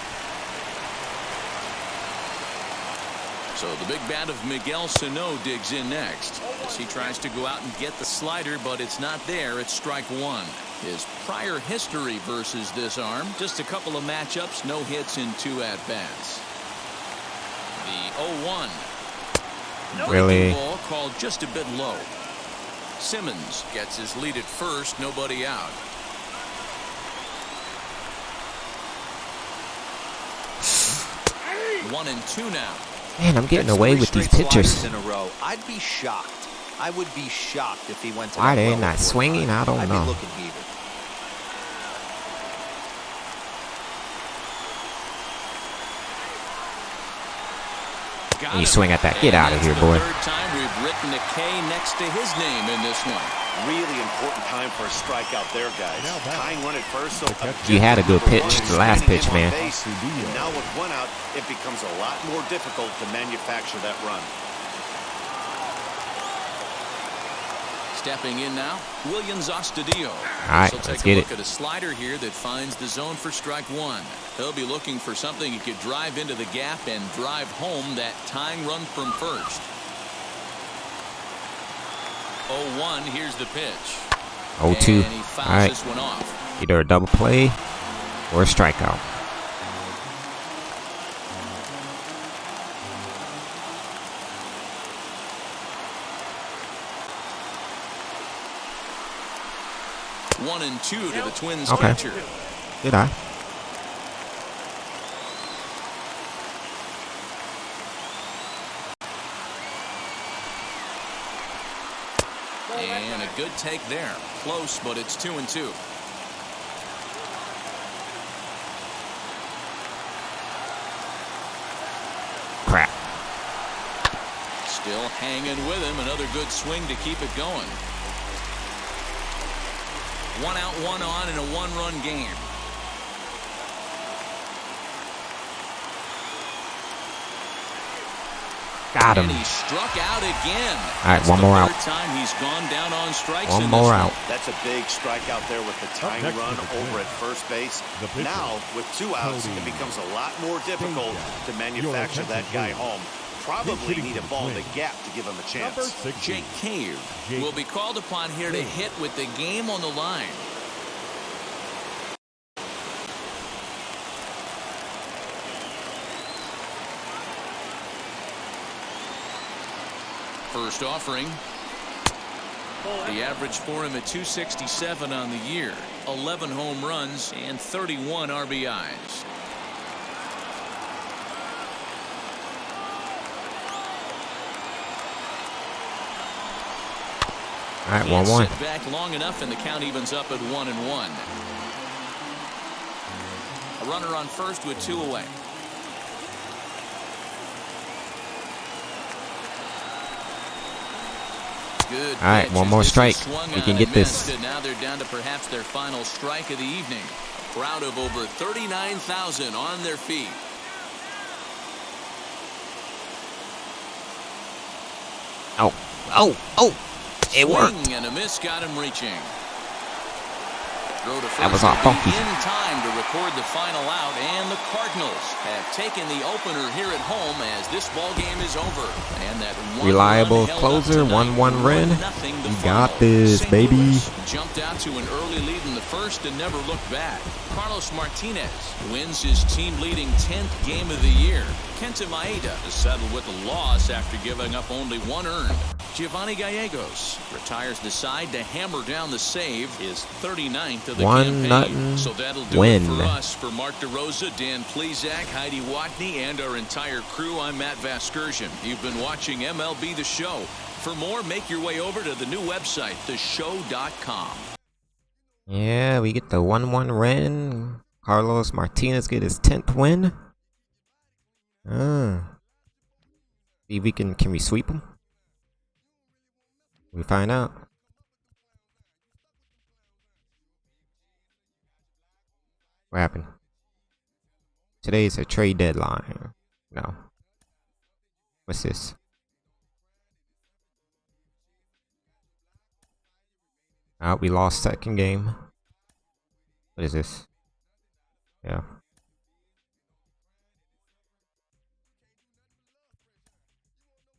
So the big bat of Miguel Sano digs in next as he tries to go out and get the slider, but it's not there. It's strike 1. His prior history versus this arm, just a couple of matchups, no hits in 2 at-bats. The 0-1. Really? Ball called just a bit low. Simmons gets his lead at first, nobody out. One and 2 now. Man, I'm getting away with these pitchers. In a row. I'd be shocked. I would be shocked if he went to Why that they level not 4 swinging? times. I don't I'd know. be looking heated. You swing at that. Get out of here, boy. Third time we've written a K next to his name in this one. Really important time for a strikeout there, guys. Tying run at first. So You had a good pitch, the last pitch, man. And now with 1 out, it becomes a lot more difficult to manufacture that run. Stepping in now, Williams Astudillo. All right, let's get it. Look at a slider here that finds the zone for strike 1. He'll be looking for something he could drive into the gap and drive home that tying run from first. 0-1, here's the pitch. 0-2. And he fouls All right. this one off. Either a double play or a strikeout. One and 2 to the Twins Okay. catcher. Did I? And a good take there. Close, but it's 2 and 2. Crap. Still hanging with him. Another good swing to keep it going. 1 out, 1 on in a 1-run game. Got him. And he struck out again. All right, one more out. Time he's gone down on strikes. One more out. That's a big strikeout there with the tying run over at first base. Now, with 2 outs, it becomes a lot more difficult to manufacture that guy home. Probably need a ball in the gap to give him a chance. Jake Cave will be called upon here to hit with the game on the line. First offering. The average for him at 267 on the year. 11 home runs and 31 RBIs. All right, 1-1. Sit back long enough, and the count evens up at 1-1. A runner on first with 2 away. Good. All right, one more strike. We can get this. Now they're down to perhaps their final strike of the evening. A crowd of over 39,000 on their feet. Oh, oh, oh. It worked. Swing and a miss got him reaching. That was all funky. In time to record the final out, and the Cardinals have taken the opener here at home as this ball game is over. And that reliable closer, 1-1 Ren. You got this, baby. Jumped out to an early lead in the first and never looked back. Carlos Martinez wins his team-leading 10th game of the year. Kenta Maeda is settled with a loss after giving up only 1 earned. Giovanni Gallegos retires the side to hammer down the save, his 39th of the campaign. So that'll do it for us. For Mark DeRosa, Dan Plezak, Heidi Watney, and our entire crew, I'm Matt Vasgersian. You've been watching MLB The Show. For more, make your way over to the new website, theshow.com. Yeah, we get the 1-1 Ren. Carlos Martinez get his 10th win. See if we can we sweep him? We find out. What happened? Today's a trade deadline. No. What's this? We lost second game. What is this? Yeah.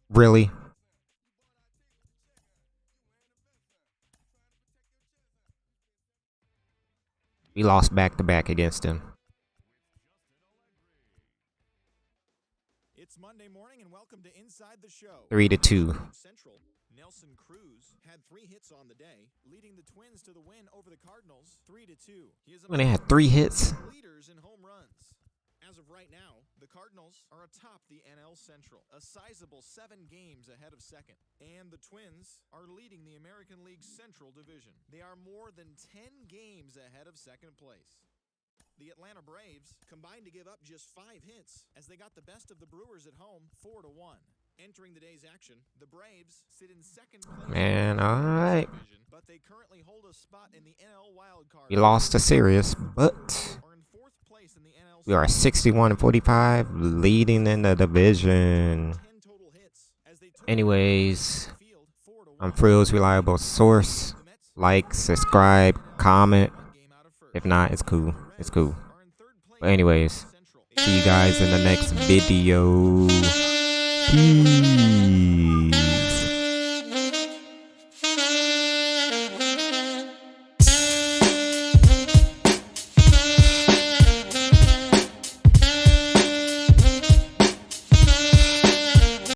Really? We lost back-to-back against him. It's Monday morning and welcome to Inside the Show. 3-2. Central, Nelson Cruz had 3 hits on the day, leading the Twins to the win over the Cardinals 3-2. He is When they had 3 hits. Leaders in home runs. As of right now, the Cardinals are atop the NL Central, a sizable 7 games ahead of second. And the Twins are leading the American League Central Division. They are more than 10 games ahead of second place. The Atlanta Braves combined to give up just 5 hits as they got the best of the Brewers at home 4-1. Entering the day's action, the Braves sit in second place. Man, alright. But they currently hold a spot in the NL wild card. We lost to Sirius, but we are 61-45, leading in the division. Anyways, I'm Frill's reliable source. Like, subscribe, comment. If not, it's cool. It's cool. But anyways, see you guys in the next video. Peace.